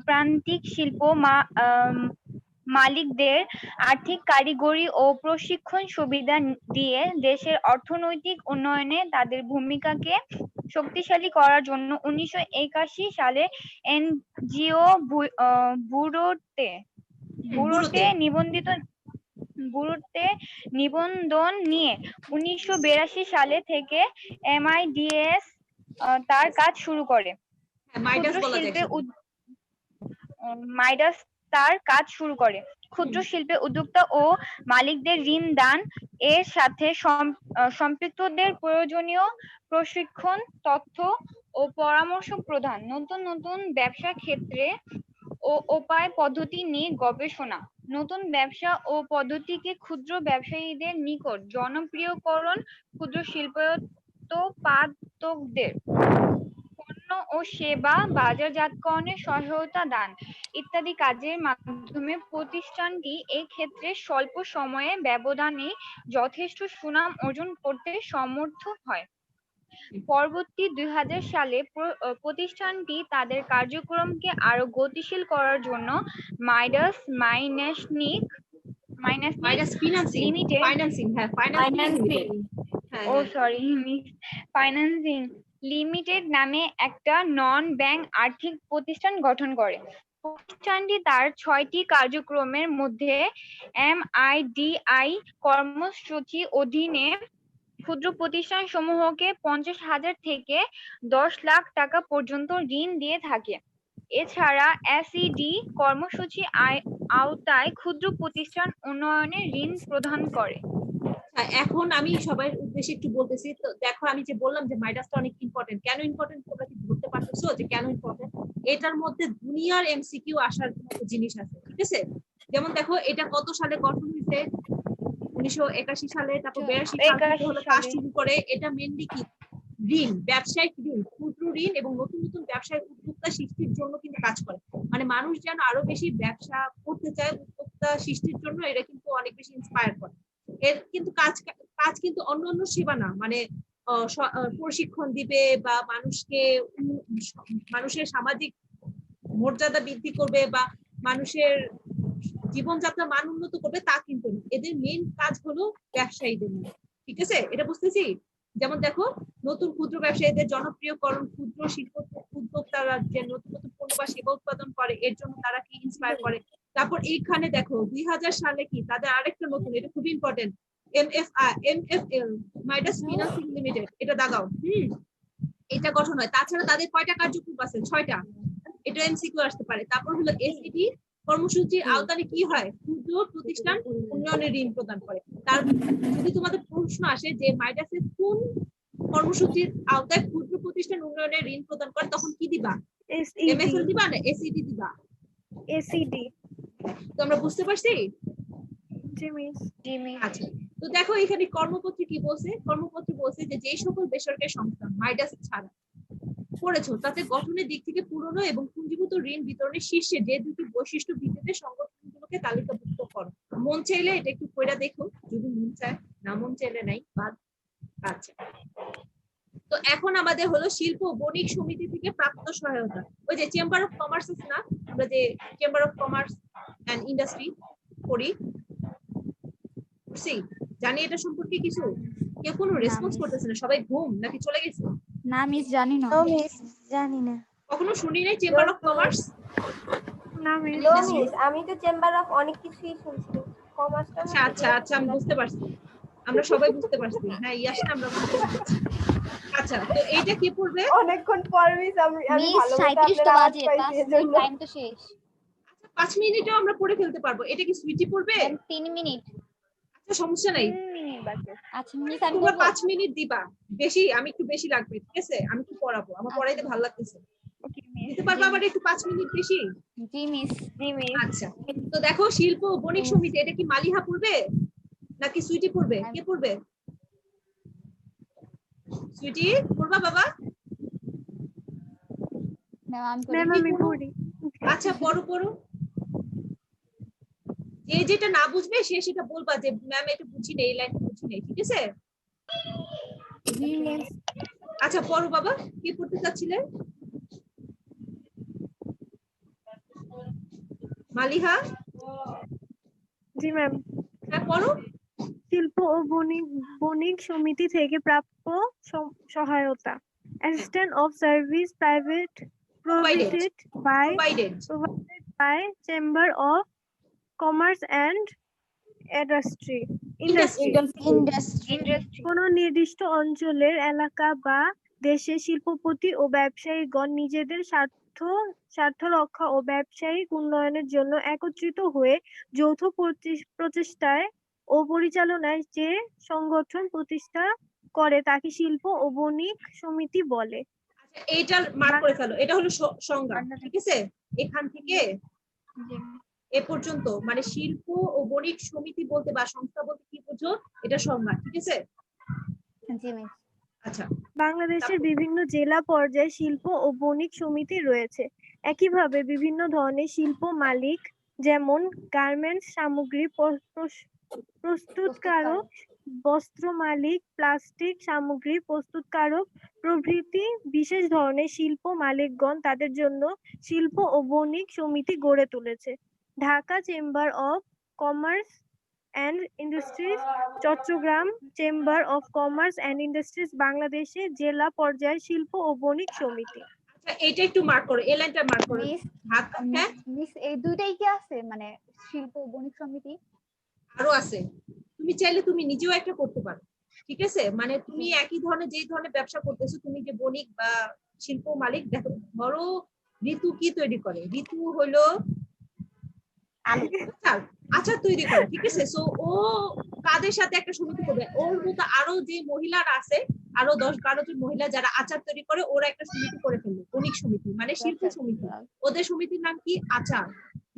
প্রান্তিক শিল্প মালিকদের আর্থিক, কারিগরি ও প্রশিক্ষণ সুবিধা দিয়ে দেশের অর্থনৈতিক উন্নয়নে তাদের ভূমিকাকে শক্তিশালী করার জন্য 1981 সালে এনজিও ব্যুরোতে নিবন্ধন নিয়ে 1982 সালে থেকে MIDS তার কাজ শুরু করে। মাইডাস তার কাজ শুরু করে ক্ষুদ্র শিল্পে উদ্যোক্তা ও মালিকদের ঋণ দান, এর সাথে সম্পৃক্তদের প্রয়োজনীয় প্রশিক্ষণ, তথ্য ও পরামর্শ প্রদান, নতুন নতুন ব্যবসা ক্ষেত্রে ও উপায় পদ্ধতি নিয়ে গবেষণা, নতুন ব্যবসা ও পদ্ধতিকে ক্ষুদ্র ব্যবসায়ীদের নিকট জনপ্রিয়করণ, ক্ষুদ্র শিল্পোৎপাদকদের পণ্য ও সেবা বাজারজাতকরণে সহায়তা দান ইত্যাদি কাজের মাধ্যমে প্রতিষ্ঠানটি এই ক্ষেত্রে স্বল্প সময়ে ব্যবধানে যথেষ্ট সুনাম অর্জন করতে সমর্থ হয়। পরবর্তী 2000 সালে প্রতিষ্ঠানটি তাদের কার্যক্রমকে আরো গতিশীল করার জন্য মাইডাস মাইনাসনিক মাইনাস ফিনান্সিং লিমিটেড ফাইন্যান্সিং হ্যাঁ ফাইন্যান্সিং হ্যাঁ ও সরি ফাইন্যান্সিং লিমিটেড নামে একটা নন ব্যাংক আর্থিক প্রতিষ্ঠান গঠন করে। প্রতিষ্ঠানটি তার 6টি কার্যক্রমের মধ্যে MIDI কর্মসূচি অধীনে ক্ষুদ্র প্রতিষ্ঠান সমূহকে 50,000 থেকে 10 লাখ টাকা পর্যন্ত ঋণ দিয়ে থাকে। এছাড়া SED কর্মসূচি আওতায় ক্ষুদ্র প্রতিষ্ঠান উন্নয়নে ঋণ প্রদান করে। এখন আমি সবার উদ্দেশ্যে একটু বলতেছি। তো দেখো আমি যে বললাম যে মাইডাসটা অনেক ইম্পর্টেন্ট, কেন ইম্পর্টেন্ট তোমরা কি ধরতে পারতেছো যে কেন ইম্পর্টেন্ট? এটার মধ্যে দুনিয়ার এমসিকিউ আসার মতো জিনিস আছে, ঠিক আছে? যেমন দেখো এটা কত সালে গঠন হয়েছে? 1981 সালে। তারপর 82 সাল থেকে হলো কাজ শুরু করে। এটা মেইনলি কি ঋণ, ব্যবসায়িক ঋণ, ক্ষুদ্র ঋণ এবং নতুন নতুন ব্যবসায় উদ্যোক্তা সৃষ্টির জন্য কিন্তু কাজ করে। মানে মানুষ যেন আরো বেশি ব্যবসা করতে চায়, উদ্যোক্তা সৃষ্টির জন্য এটা কিন্তু অনেক বেশি ইন্সপায়ার করে। এর কিন্তু কাজ কিন্তু অন্য সেবা না, মানে প্রশিক্ষণ দিবে বা মানুষের সামাজিক মর্যাদা বৃদ্ধি করবে বা মানুষের জীবনযাত্রা মান উন্নত করবে তা কিন্তু না। এদের মেইন কাজ হলো ব্যবসায়ীদের নিয়ে, ঠিক আছে? এটা বুঝতেছি। যেমন দেখো নতুন ক্ষুদ্র ব্যবসায়ীদের জনপ্রিয়করণ, ক্ষুদ্র শিল্প উদ্যোক্তারা যে নতুন নতুন পণ্য বা সেবা উৎপাদন করে এর জন্য তারা কি ইন্সপায়ার করে। তারপর এইখানে দেখো 2000 সালে কি তাদের আরেকটা নতুন, এটা খুব important, MFL Midas financing limited, এটা দাগাও। এটা গঠন হয়। তাছাড়া তাদের কয়টা কার্যক্রম আছে? 6টা। এটা এমসিকিউ আসতে পারে। তারপর হলো SED কর্মসূচির আওতায় কি হয়? ক্ষুদ্র প্রতিষ্ঠান উন্নয়নে ঋণ প্রদান করে। তার যদি তোমাদের প্রশ্ন আসে যে মাইডাসের কোন কর্মসূচির আওতায় ক্ষুদ্র প্রতিষ্ঠান উন্নয়নে ঋণ প্রদান করে, তখন কি দিবা? MFL দিবা না SED দিবা? SED। তো আমরা বুঝতে পারছি? জি মিস। আচ্ছা, তো দেখো এখানে কর্মপত্রে কি বলছে? কর্মপত্রে বলছে যে যে সকল বেসরকারি সংস্থা মাইডাস ছাড়া করেছো তাতে গঠনের দিক থেকে পুরনো এবং পুঞ্জীভূত ঋণ বিতরণের শীর্ষে যে দুটি বৈশিষ্ট্য ভিত্তিতে সংগঠনগুলোকে তালিকাভুক্ত করো। মন চাইলে এটা একটু পড়া দেখো, যদি মন চায়, না মন চাইলে নাই বাদ। আচ্ছা, তো এখন আমাদের হলো শিল্প ও বণিক সমিতি থেকে প্রাপ্ত সহায়তা। ওই যে চেম্বার অফ কমার্স আছে না, আমরা যে chamber of commerce and industry করি, জানি এটা সম্পর্কে কিছু? কেউ কোনো রেসপন্স করতেছে না, সবাই ঘুম নাকি চলে গেছে? না মিস জানি না। জানি না। কখনো শুনি নাই চেম্বার অফ কমার্স? না মিস। আমি তো চেম্বার অফ অনেক কিছুই শুনছি, কমার্সটা। আচ্ছা আচ্ছা আমি বুঝতে পারছি, আমরা সবাই বুঝতে পারছি। হ্যাঁ ইয়াস না, আমরা বুঝতে পারছি। আচ্ছা, তো এইটা কি পড়বে? অনেকক্ষণ পর মিস আমি মিস ভালোমতো 37 তো আপনার আওয়াজ বাজে, পাইছি ক্লাস এজন্য। টাইম তো শেষ। আচ্ছা 5 মিনিটেও আমরা পড়ে ফেলতে পারবো। এটা কি সুইটি পড়বে? 3 মিনিট। আচ্ছা সমস্যা নাই, আচ্ছা মিস আমি তোমরা করব। 5 মিনিট দিবা, বেশি আমি একটু বেশি লাগবে, ঠিক আছে? আমি একটু পড়াবো, আমার পড়াইতে ভালো লাগতেছে। দিতে পারবো আবার একটু 5 মিনিট বেশি? জি মিস। আচ্ছা, তো দেখো শিল্প ও বণিক সমিতি, এটা কি মালিহা পড়বে নাকি সুইটি পড়বে? কে পড়বে? সুইটি পড়বা বাবা? ম্যাম আমি পড়ি। আচ্ছা পড়ো পড়ো। যে যেটা না বুঝবে সে সেটা বলবা যে ম্যাম এটা বুঝি নেই, এই লাইনটা বুঝি নেই, ঠিক আছে? জি মিস। আচ্ছা পড়ো বাবা, কি পড়তে চাচ্ছিলে? মালিহা? জি ম্যাম। হ্যাঁ পড়ো। শিল্প ও বণিক সমিতি থেকে প্রাপ্য সহায়তা। Assistance of service provided by Chamber of Commerce and Industry. কোন নির্দিষ্ট অঞ্চলের এলাকা বা দেশের শিল্পপতি ও ব্যবসায়ীগণ নিজেদের স্বার্থ রক্ষা ও ব্যবসায়িক উন্নয়নের জন্য একত্রিত হয়ে যৌথ প্রচেষ্টায় ও পরিচালনায় যে সংগঠন প্রতিষ্ঠা করে তাকে শিল্প ও বণিক সমিতি বলে। এইটার মার্ক করে ফেলো, এটা হলো সংজ্ঞা, ঠিক আছে? এখান থেকে এ পর্যন্ত মানে শিল্প ও বণিক সমিতি বলতে বা সংস্থা বলতে কি বুঝো, এটা সংজ্ঞা, ঠিক আছে? জি মিস। আচ্ছা, বাংলাদেশের বিভিন্ন জেলা পর্যায়ে শিল্প ও বণিক সমিতি রয়েছে। একইভাবে বিভিন্ন ধরনের শিল্প মালিক যেমন গার্মেন্টস সামগ্রী প্রস্তুতকারক, বস্ত্র মালিক, প্লাস্টিক সামগ্রী প্রস্তুতকারক প্রভৃতি বিশেষ ধরনের শিল্প মালিকগণ তাদের জন্য শিল্প ও বণিক সমিতি গড়ে তুলেছে। Dhaka chamber of commerce and industries, Chittagong chamber of commerce and industries বাংলাদেশে জেলা পর্যায়ে শিল্প ও বণিক সমিতি। আচ্ছা এটা একটু মার্ক করো, এই লাইনটা মার্ক করো। মিস ঢাকা, হ্যাঁ মিস এই দুইটাই কি আছে মানে শিল্প ও বণিক সমিতি? আরো আছে, তুমি চাইলে তুমি নিজেও একটা করতে পারো, ঠিক আছে? মানে তুমি একই ধরনের যেই ধরনের ব্যবসা করতেছো, তুমি যে বণিক বা শিল্প মালিক, দেখো ধরো ঋতু কি তৈরি করে, ঋতু হলো আচার, আচার তৈরি করে, ঠিক আছে? সো ও কাদের সাথে একটা সমিতি করবে, ওর মতো আরো যে মহিলারা আছে, আরো 10-12 জন মহিলা যারা আচার তৈরি করে, ওরা একটা সমিতি করে ফেলবে, বণিক সমিতি মানে শিল্প সমিতি। ওদের সমিতির নাম কি? আচার,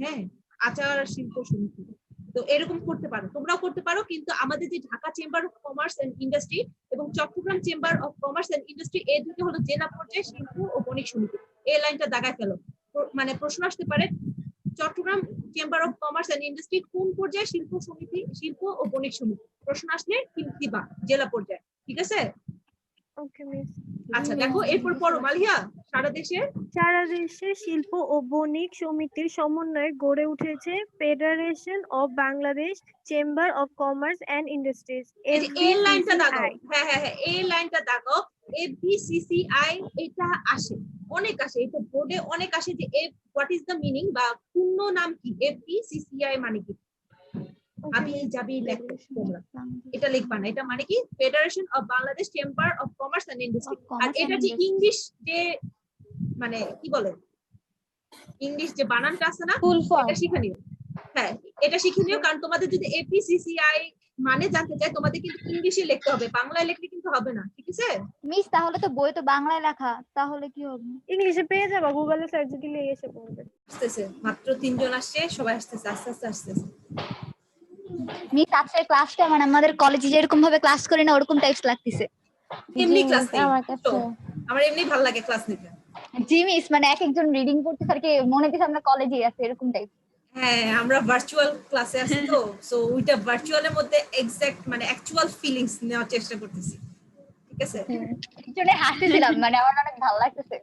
হ্যাঁ আচার শিল্প সমিতি। তো এরকম করতে পারো, তোমরাও করতে পারো, কিন্তু আমাদের যে Dhaka chamber of commerce and industry এবং Chittagong chamber of commerce and industry, এই দুটো হলো জেলা পর্যায়ে শিল্প ও বণিক সমিতি। এই লাইনটা দাগায় ফেলো, মানে প্রশ্ন আসতে পারে Chittagong chamber of commerce and industry কোন পর্যায়ে শিল্প সমিতি, শিল্প ও বণিক সমিতি? প্রশ্ন আসলে দিবা জেলা পর্যায়ে, ঠিক আছে? ওকে মিস। আচ্ছা দেখো এরপর পড়ো মালিহা। সারা দেশে শিল্প ও বণিক সমিতির সমন্বয়ে গড়ে উঠেছে federation of Bangladesh chamber of commerce and industries. এই লাইনটা দাগাও, হ্যাঁ হ্যাঁ হ্যাঁ এই লাইনটা দাগাও। এফবিসিসিআই এটা আসে, অনেক আসে, এটা বোর্ডে অনেক আসে যে হোয়াট ইজ দ্য মিনিং বা পূর্ণ নাম কি, এফবিসিসিআই মানে কি? আমি যাবি লেখো তোমরা, এটা লিখবা না, এটা মানে কি federation of Bangladesh chamber of commerce and industry. আর এটা যে ইংলিশ যে মানে কি বলে, ইংলিশ যে বানানটা আছে না, এটা শিখে নিও। হ্যাঁ এটা শিখে নিও, কারণ তোমাদের যদি এপিসিসিআই মানে জানতে চাই, তোমাদের কিন্তু ইংলিশে লিখতে হবে, বাংলায় লিখলে কিন্তু হবে না, ঠিক আছে মিস? তাহলে তো বই তো বাংলায় লেখা, তাহলে কি হবে? ইংলিশে পেয়ে যাবা, গুগলে সার্চ দিলে এসে পড়বে। আসতেছে, মাত্র 3 জন আসছে, সবাই আসতেছে, আস্তে আস্তে আসতেছে। মিস আজকের ক্লাসটা মানে আমাদের কলেজে যেরকম ভাবে ক্লাস করি না ওরকম টাইপস লাগতেছে। এমনি ক্লাস নেই, আমার এমনি ভালো লাগে ক্লাস নিতে। জি মিস, মানে এক একজন রিডিং করতে আর কি মনে হচ্ছে আমরা কলেজে আছি এরকম টাইপ। হ্যাঁ আমরা ভার্চুয়াল ক্লাসে আছি তো, সো ওইটা ভার্চুয়ালের মধ্যে এক্সাক্ট মানে অ্যাকচুয়াল ফিলিংস নেওয়ার চেষ্টা করতেছি, ঠিক আছে? একজনে হাসতেছিলাম, মানে আমার অনেক ভালো লাগতেছে।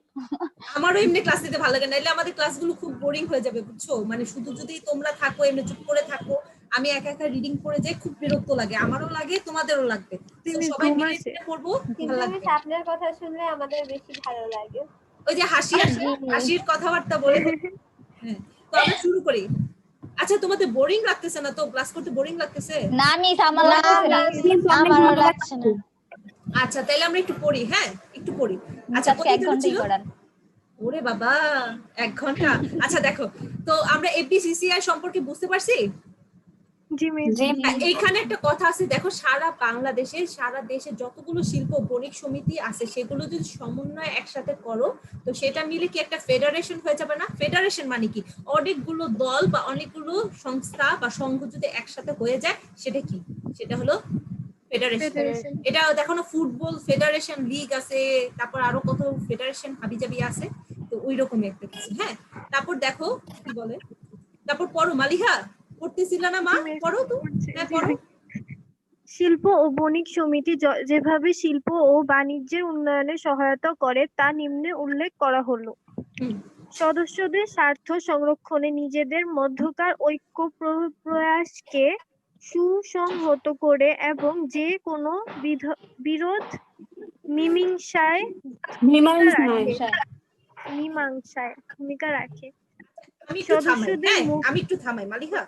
আমারও এমনি ক্লাস নিতে ভালো লাগে, নাইলে আমাদের ক্লাসগুলো খুব বোরিং হয়ে যাবে, বুঝছো? মানে শুধু যদি তোমরা থাকো এমনি চুপ করে থাকো, আমি একা একা রিডিং করে যাই, খুব বিরক্ত লাগে, আমারও লাগে তোমাদেরও লাগবে, তো সবাই মিলে পড়বো, ভালো লাগবে। আপনার কথা শুনলে আমাদের বেশি ভালো লাগে। ওই যে হাসির কথাবার্তা বলে। হ্যাঁ তো আমরা শুরু করি। আচ্ছা তোমাদের বোরিং লাগতেছে না তো? ক্লাস করতে বোরিং লাগতেছে? না মিস আমার লাগতেছে না, আমারও লাগছে না। আচ্ছা তাহলে আমরা একটু পড়ি, হ্যাঁ একটু পড়ি। আচ্ছা আচ্ছা 1 ঘন্টাই পড়ান। ওরে বাবা 1 ঘন্টা। আচ্ছা দেখো তো আমরা এফবিসিসিআই সম্পর্কে বুঝতে পারছি। জি মিস। এইখানে একটা কথা আছে, দেখো সারা দেশে যতগুলো শিল্প বণিক সমিতি আছে সেগুলো যদি সমন্বয় একসাথে করো, তো সেটা মিলে কি একটা ফেডারেশন হয়ে যাবে না? ফেডারেশন মানে কি অনেকগুলো দল বা অনেকগুলো সংস্থা বা সংঘ যদি একসাথে হয়ে যায়, সেটা কি? সেটা হলো ফেডারেশন। এটা দেখো না, ফুটবল ফেডারেশন লিগ আছে, তারপর আরো কত ফেডারেশন হাবিজাবি আছে, তো ওই রকমই একটা কিছু। হ্যাঁ তারপর দেখো কি বলে, তারপর পড়ো মালিহা, পড়তেছিল না মা? পড়ো তো, হ্যাঁ পড়ো। শিল্প ও বণিক সমিতি যেভাবে শিল্প ও বাণিজ্যের উন্নয়নে সহায়তা করে তা নিম্নে উল্লেখ করা হলো। সদস্যদের স্বার্থ সংরক্ষণে নিজেদের মধ্যকার ঐক্য প্রয়াসকে সুসংহত করে এবং যে কোনো বিরোধ মীমাংসায় ভূমিকা রাখে। আমি একটু থামাই মালিহা।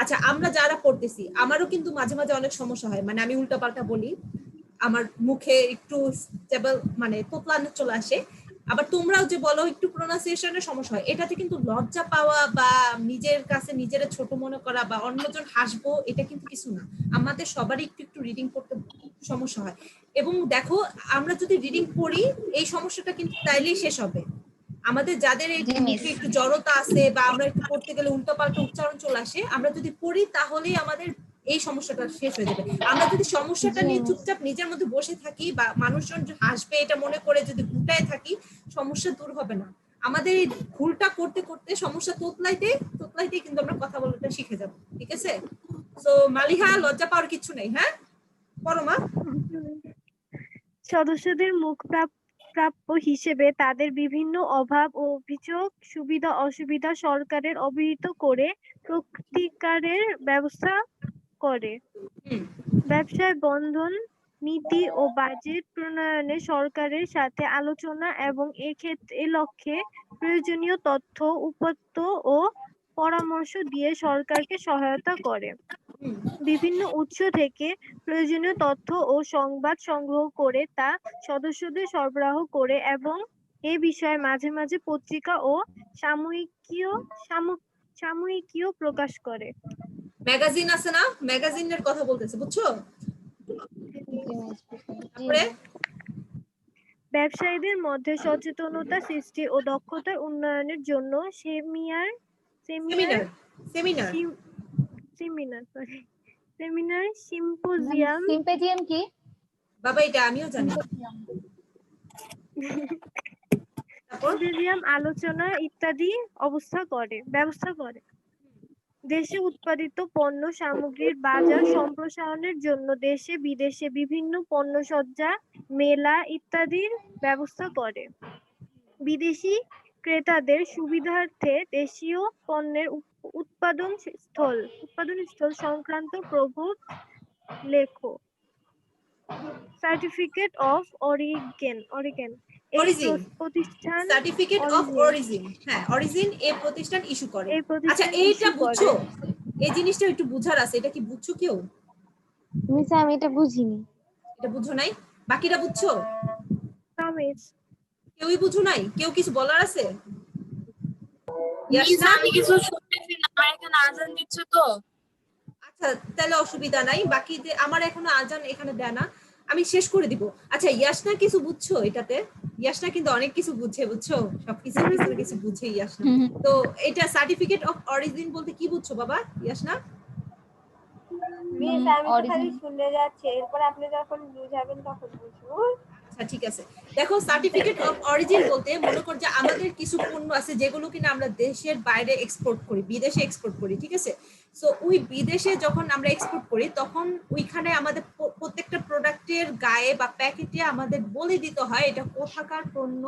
আচ্ছা আমরা যারা পড়তেছি, আমারও কিন্তু মাঝে মাঝে অনেক সমস্যা হয়, মানে আমি উল্টাপাল্টা বলি, আমার মুখে একটু স্টেবল মানে তোতলানো চলে আসে, আবার তোমরাও যে বলো একটু প্রোনাউন্সিয়েশনের সমস্যা হয়, এটাতে কিন্তু লজ্জা পাওয়া বা নিজের কাছে নিজেরা ছোট মনে করা বা অন্যজন হাসবো, এটা কিন্তু কিছু না। আমাদের সবারই একটু একটু রিডিং করতে সমস্যা হয়, এবং দেখো আমরা যদি রিডিং পড়ি এই সমস্যাটা কিন্তু তাইলেই শেষ হবে। আমাদের যাদের এই জি, মিস। মুখে একটু জড়তা আছে বা আমরা একটু পড়তে গেলে উল্টোপাল্টা উচ্চারণ চলে আসে, আমরা যদি পড়ি তাহলেই আমাদের এই সমস্যাটা শেষ হয়ে যাবে। আমরা যদি সমস্যাটা নিয়ে চুপচাপ নিজের মধ্যে বসে থাকি বা মানুষজন হাসবে এটা মনে করে যদি ঘুটায় থাকি, সমস্যা দূর হবে না। আমাদের এই ভুলটা করতে করতে সমস্যা তোতলাইতে কিন্তু আমরা কথা বলাটা শিখে যাব। ঠিক আছে? তো মালিহা, লজ্জা পাওয়ার কিছু নেই। হ্যাঁ, পড়ো মা। সদস্যদের প্রাপ্য হিসেবে তাদের বিভিন্ন অভাব ও অভিযোগ, সুবিধা অসুবিধা সরকারের অবহিত করে প্রতিকারের ব্যবস্থা করে। হুম, ব্যবসায় বন্ধন নীতি ও বাজেট প্রণয়নে সরকারের সাথে আলোচনা এবং এ লক্ষ্যে প্রয়োজনীয় তথ্য উপাত্ত ও পরামর্শ দিয়ে সরকারকে সহায়তা করে। হুম। বিভিন্ন উৎস থেকে প্রয়োজনীয় তথ্য ও সংবাদ সংগ্রহ করে তা সদস্যদের সরবরাহ করে এবং এ বিষয়ে মাঝে মাঝে পত্রিকা ও সাময়িকীয় প্রকাশ করে। ম্যাগাজিন আছে না, ম্যাগাজিনের কথা বলতেছে, বুঝছো? তারপরে ব্যবসায়ীদের মধ্যে সচেতনতা সৃষ্টি ও দক্ষতার উন্নয়নের জন্য সেমিনার সিম্পোজিয়াম সিম্পোজিয়াম কি বাবা? এটা আমিও জানি। তারপর আলোচনা ইত্যাদি ব্যবস্থা করে। দেশে উৎপাদিত পণ্য সামগ্রীর বাজার সম্প্রসারণের জন্য দেশে বিদেশে বিভিন্ন পণ্যসজ্জা, মেলা ইত্যাদির ব্যবস্থা করে। বিদেশি ক্রেতাদের সুবিধার্থে দেশীয় পণ্যের উৎপাদন স্থল সংক্রান্ত প্রভব লেখো। সার্টিফিকেট অফ অরিজিন প্রতিষ্ঠান সার্টিফিকেট অফ অরিজিন, হ্যাঁ, অরিজিন এই প্রতিষ্ঠান ইস্যু করে। এই প্রতিষ্ঠান আচ্ছা, এইটা issue বুঝছো? করে। এই জিনিসটা একটু বুঝার আছে, এটা কি বুঝছো কেউ? মিস আমি এটা বুঝিনি। এটা বুঝো নাই? বাকিরা বুঝছো? প্রমিস কেউই বুঝো নাই? কেউ কিছু বলার আছে? মিস আমি কিছু শুনতেছি না, আমার এখানে আজান দিচ্ছে তো। আচ্ছা, তাহলে অসুবিধা নাই। বাকি আমার এখনো আজান এখানে দেয় না, আমি শেষ করে দিব। আচ্ছা, ইয়াসনা কিছু বুঝছো এটাতে? ইয়াসনা কিন্তু অনেক কিছু বুঝছে, বুঝছো? সবকিছু কিছু বুঝে ইয়াসনা। তো এটা সার্টিফিকেট অফ অরিজিন বলতে কি বুঝছো বাবা ইয়াসনা? মিস আমি তো খালি শুনে যাচ্ছি, এরপর আপনি যখন বুঝাবেন তখন বুঝবো। আচ্ছা, ঠিক আছে। দেখো, সার্টিফিকেট অফ অরিজিন বলতে মনে কর যে আমাদের কিছু পণ্য আছে যেগুলো কিনা আমরা দেশের বাইরে এক্সপোর্ট করি, বিদেশে এক্সপোর্ট করি। ঠিক আছে? সো ওই বিদেশে যখন আমরা এক্সপোর্ট করি তখন ওইখানে আমাদের প্রত্যেকটা প্রোডাক্টের গায়ে বা প্যাকেটে আমাদের বলে দিতে হয় এটা কোথাকার পণ্য,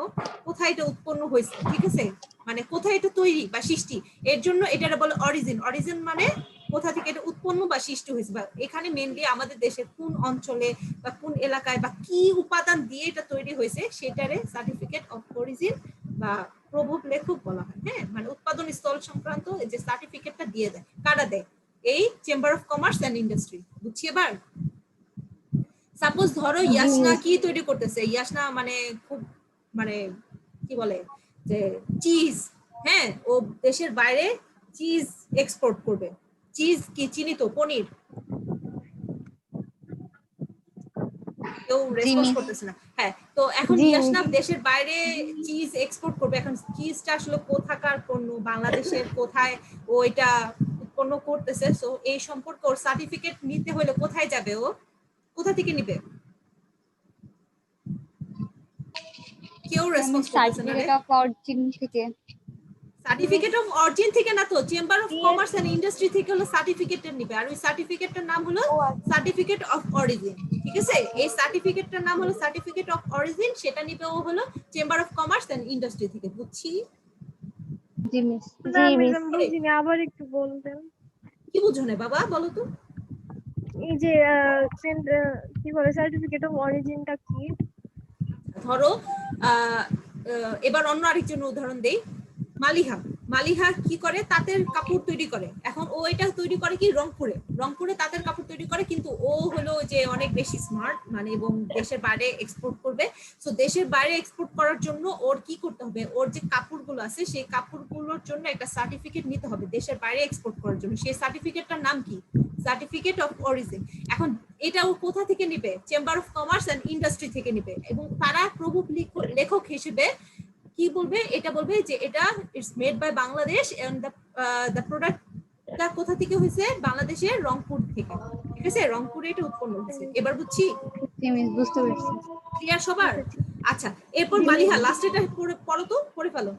কোথায় এটা উৎপন্ন হয়েছে। ঠিক আছে? মানে কোথায় এটা তৈরি বা সৃষ্টি, এর জন্য এটা বলে অরিজিন। অরিজিন মানে কোথা থেকে এটা উৎপন্ন বা সৃষ্টি হয়েছে, বা এখানে মেনলি আমাদের দেশের কোন অঞ্চলে বা কোন এলাকায় বা কি উপাদান দিয়ে এটা তৈরি হয়েছে সেটারে সার্টিফিকেট অফ অরিজিন বা প্রভব লেখক বলা হয়। হ্যাঁ, মানে উৎপাদন স্থল সংক্রান্ত যে সার্টিফিকেটটা দিয়ে দেয়, কারা দেয়? এই chamber of commerce and industry. বুঝছি এবার? সাপোজ ধরো ইয়াসনা কি তৈরি করতেছে, ইয়াসনা মানে খুব মানে কি বলে যে চিজ, হ্যাঁ, ও দেশের বাইরে চিজ এক্সপোর্ট করবে। চিজ কি চিনি তো, পনির। কেউ রেসপন্স করতেছে না। হ্যাঁ, তো এখন ইয়াসনা দেশের বাইরে চিজ এক্সপোর্ট করবে। এখন চিজটা আসলে কোথাকার পণ্য, বাংলাদেশের কোথায় ও এটা উৎপন্ন করতেছে, সো এই সম্পর্কে ওর সার্টিফিকেট নিতে হলে কোথায় যাবে? ও কোথা থেকে নিবে? কেউ রেসপন্স করতেছে না। সার্টিফিকেট অফ অরিজিন থেকে। সার্টিফিকেট অফ অরিজিন থেকে না তো, chamber of commerce and industry থেকে হলো সার্টিফিকেটটা নিবে। আর ওই সার্টিফিকেটটার নাম হলো সার্টিফিকেট অফ অরিজিন। ঠিক আছে? এই সার্টিফিকেটটার নাম হলো সার্টিফিকেট অফ অরিজিন, সেটা নিবে ও হলো chamber of commerce and industry থেকে। বুঝছি? জি মিস। না মিস আমি বুঝিনি, আবার একটু বলবেন। কি বুঝো না বাবা, বলো তো? এই যে কি বলে সার্টিফিকেট অফ অরিজিনটা কি? ধরো এবার অন্য আরেকজন উদাহরণ দেই। মালিহা কি করে? তাঁতের কাপড় তৈরি করে। এখন ও এটা তৈরি করে কি রংপুরে তাঁতের কাপড় তৈরি করে, কিন্তু ও হলো যে অনেক বেশি স্মার্ট, মানে এবং দেশের বাইরে এক্সপোর্ট করবে। সো দেশের বাইরে এক্সপোর্ট করার জন্য ওর কি করতে হবে? ওর যে কাপড়গুলো আছে সেই কাপড়গুলোর জন্য একটা সার্টিফিকেট নিতে হবে দেশের বাইরে এক্সপোর্ট করার জন্য। সেই সার্টিফিকেটটার নাম কি? Certificate of origin. এখন এটা ও কোথা থেকে নিবে? Chamber of commerce and industry থেকে নিবে, এবং তারা প্রভব লেখক হিসেবে কি বলবে, এটা বলবে যে এটা it's made by Bangladesh and the প্রোডাক্টটা কোথা থেকে হয়েছে, বাংলাদেশের রংপুর থেকে, ঠিক আছে, রংপুরে এটা উৎপন্ন হয়েছে। এবার বুঝছি, জি মিস, বুঝতে পারছি। ক্লিয়ার সবার? আচ্ছা, এরপর মালিহা লাস্ট এটা পড়ো তো, পড়ে ফেলো।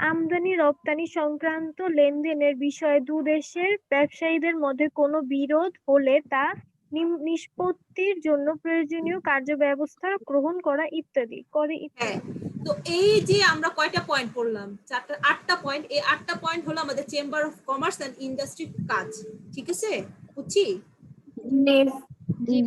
আমদানি রপ্তানি সংক্রান্ত লেনদেনের বিষয়ে দু দেশের ব্যবসায়ীদের মধ্যে কোনো বিরোধ হলে তা নিষ্পত্তির জন্য প্রয়োজনীয় কার্যব্যবস্থা গ্রহণ করা ইত্যাদি। হ্যাঁ, তো এই যে আমরা কয়টা পয়েন্ট পড়লাম, 8টা পয়েন্ট, এই 8টা পয়েন্ট হলো আমাদের চেম্বার অফ কমার্স এন্ড ইন্ডাস্ট্রির কাজ, ঠিক আছে, বুঝছি?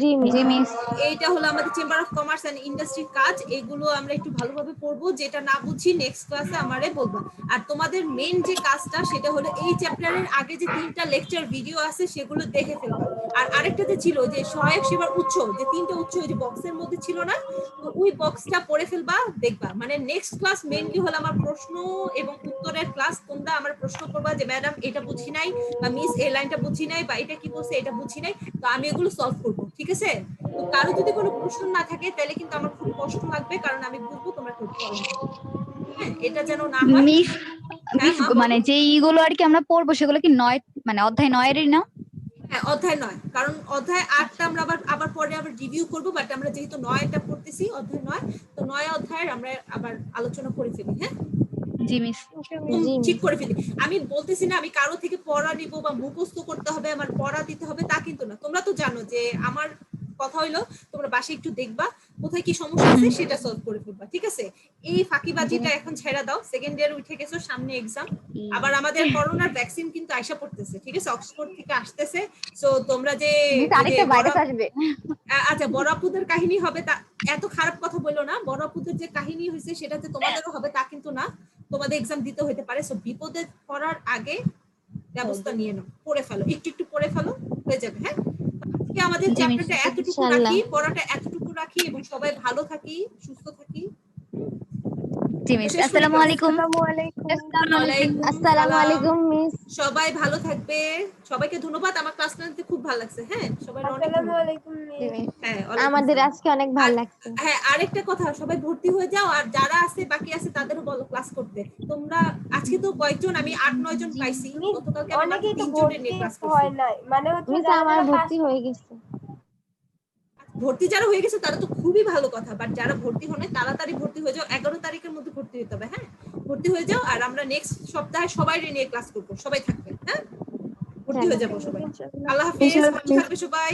জি মিস। এইটা হলো আমাদের চেম্বার অফ কমার্স এন্ড ইন্ডাস্ট্রির কাজ। এগুলো আমরা একটু ভালোভাবে পড়বো, যেটা না বুঝি নেক্সট ক্লাসে আমারে বলবো। আর তোমাদের মেইন যে কাজটা সেটা হলো এই চ্যাপ্টারের আগে যে 3টা লেকচার ভিডিও আছে সেগুলো দেখে ফেলবা। আর আরেকটা যে ছিল যে সহায়ক সেবার উৎস, যে 3টা উৎস ওই যে বক্সের মধ্যে ছিল না, তো ওই বক্সটা পড়ে ফেলবা, দেখবা। মানে নেক্সট ক্লাস মেইনলি হলো আমার প্রশ্ন এবং উত্তরের ক্লাস। তোমরা আমার প্রশ্ন করবা যে ম্যাডাম এটা বুঝি নাই, বা মিস এই লাইনটা বুঝি নাই, বা এটা কি বলছে এটা বুঝি নাই, তো আমি এগুলো সলভ করবো, ঠিক আছে? তো কারো যদি কোনো প্রশ্ন না থাকে তাহলে কিন্তু আমার খুব কষ্ট লাগবে, কারণ আমি বুঝবো তোমরা করতে পারো না। হ্যাঁ, এটা যেন না হয়। মিস, হ্যাঁ, মা, বলো। মানে যে ইগুলো আর কি আমরা পড়বো সেগুলো কি 9 মানে অধ্যায় 9-এরই না? হ্যাঁ, অধ্যায় 9, কারণ অধ্যায় 8টা আমরা আবার পরে আবার রিভিউ করবো, বাট আমরা যেহেতু 9টা পড়তেছি, অধ্যায় 9, তো 9 অধ্যায়ের আমরা আবার আলোচনা করে ফেলি। হ্যাঁ, জি মিস। ঠিক করে ফেলি। আমি বলতেছি না আমি কারো থেকে পড়া নিব বা মুখস্থ করতে হবে, আমার পড়া দিতে হবে, তা কিন্তু না। তোমরা তো জানো যে আমার কথা হইলো তোমরা বাসায় একটু দেখবা কোথায় কি সমস্যা আছে, সেটা সলভ করে ফেলবা, ঠিক আছে? এই ফাঁকিবাজিটা এখন ছেড়ে দাও, সেকেন্ড ইয়ার উঠে গেছো, সামনে এক্সাম, আবার আমাদের করোনার ভ্যাকসিন কিন্তু আইসা পড়তেছে, ঠিক আছে, অক্সফোর্ড থেকে আসতেছে। সো তোমরা যে আরেকটা ভাইরাস আসবে। আচ্ছা, বড় আপুদের কাহিনী হবে, তা এত খারাপ কথা বললো না। বড় আপুদের যে কাহিনী হয়েছে সেটা যে তোমাদেরও হবে তা কিন্তু না, তোমাদের এক্সাম দিতে হতে পারে। সো বিপদে পড়ার আগে ব্যবস্থা নিয়ে নাও, পড়ে ফেলো, একটু একটু পড়ে ফেলো, হয়ে যাবে। হ্যাঁ, আজকে আমাদের চ্যাপ্টারটা এতটুকু রাখি, পড়াটা এতটুকু রাখি, এবং সবাই ভালো থাকি, সুস্থ থাকি। জি মিস, আসসালামু আলাইকুম। আসসালামু আলাইকুম মিস। সবাই ভালো থাকবে, সবাইকে ধন্যবাদ। আমার ক্লাস নিতে খুব ভালো লাগছে। হ্যাঁ, সবাই অনেক আসসালামু ধন্যবাদ। আলাইকুম মিস। হ্যাঁ, ওয়ালাইকুম আমাদের আসসালাম। আজকে অনেক ভালো লাগছে। হ্যাঁ, আরেকটা কথা, সবাই ভর্তি হয়ে যাও, আর যারা আছে বাকি আছে তাদেরও বলো ক্লাস করতে। তোমরা আজকে তো কয়েকজন, আমি 8-9 জন পাইছি, গতকালকে আমি মাত্র অনেকেই তো 3 জনের নিয়ে ভর্তি ক্লাস করছি। হয় নাই, মানে হচ্ছে মিস যারা আমার যারা ভর্তি হয়ে গেছে। ভর্তি যারা হয়ে গেছে তারা তো খুবই ভালো কথা, বাট যারা ভর্তি হয় নাই তাড়াতাড়ি ভর্তি হয়ে যাও, 11 তারিখের মধ্যে ভর্তি হতে হবে। হ্যাঁ, ভর্তি হয়ে যাও, আর আমরা নেক্সট সপ্তাহে সবাই নিয়ে ক্লাস করবো, সবাই থাকবে। হ্যাঁ, ভর্তি হয়ে যাবো সবাই। আল্লাহ হাফেজ, ভালো থাকবে সবাই।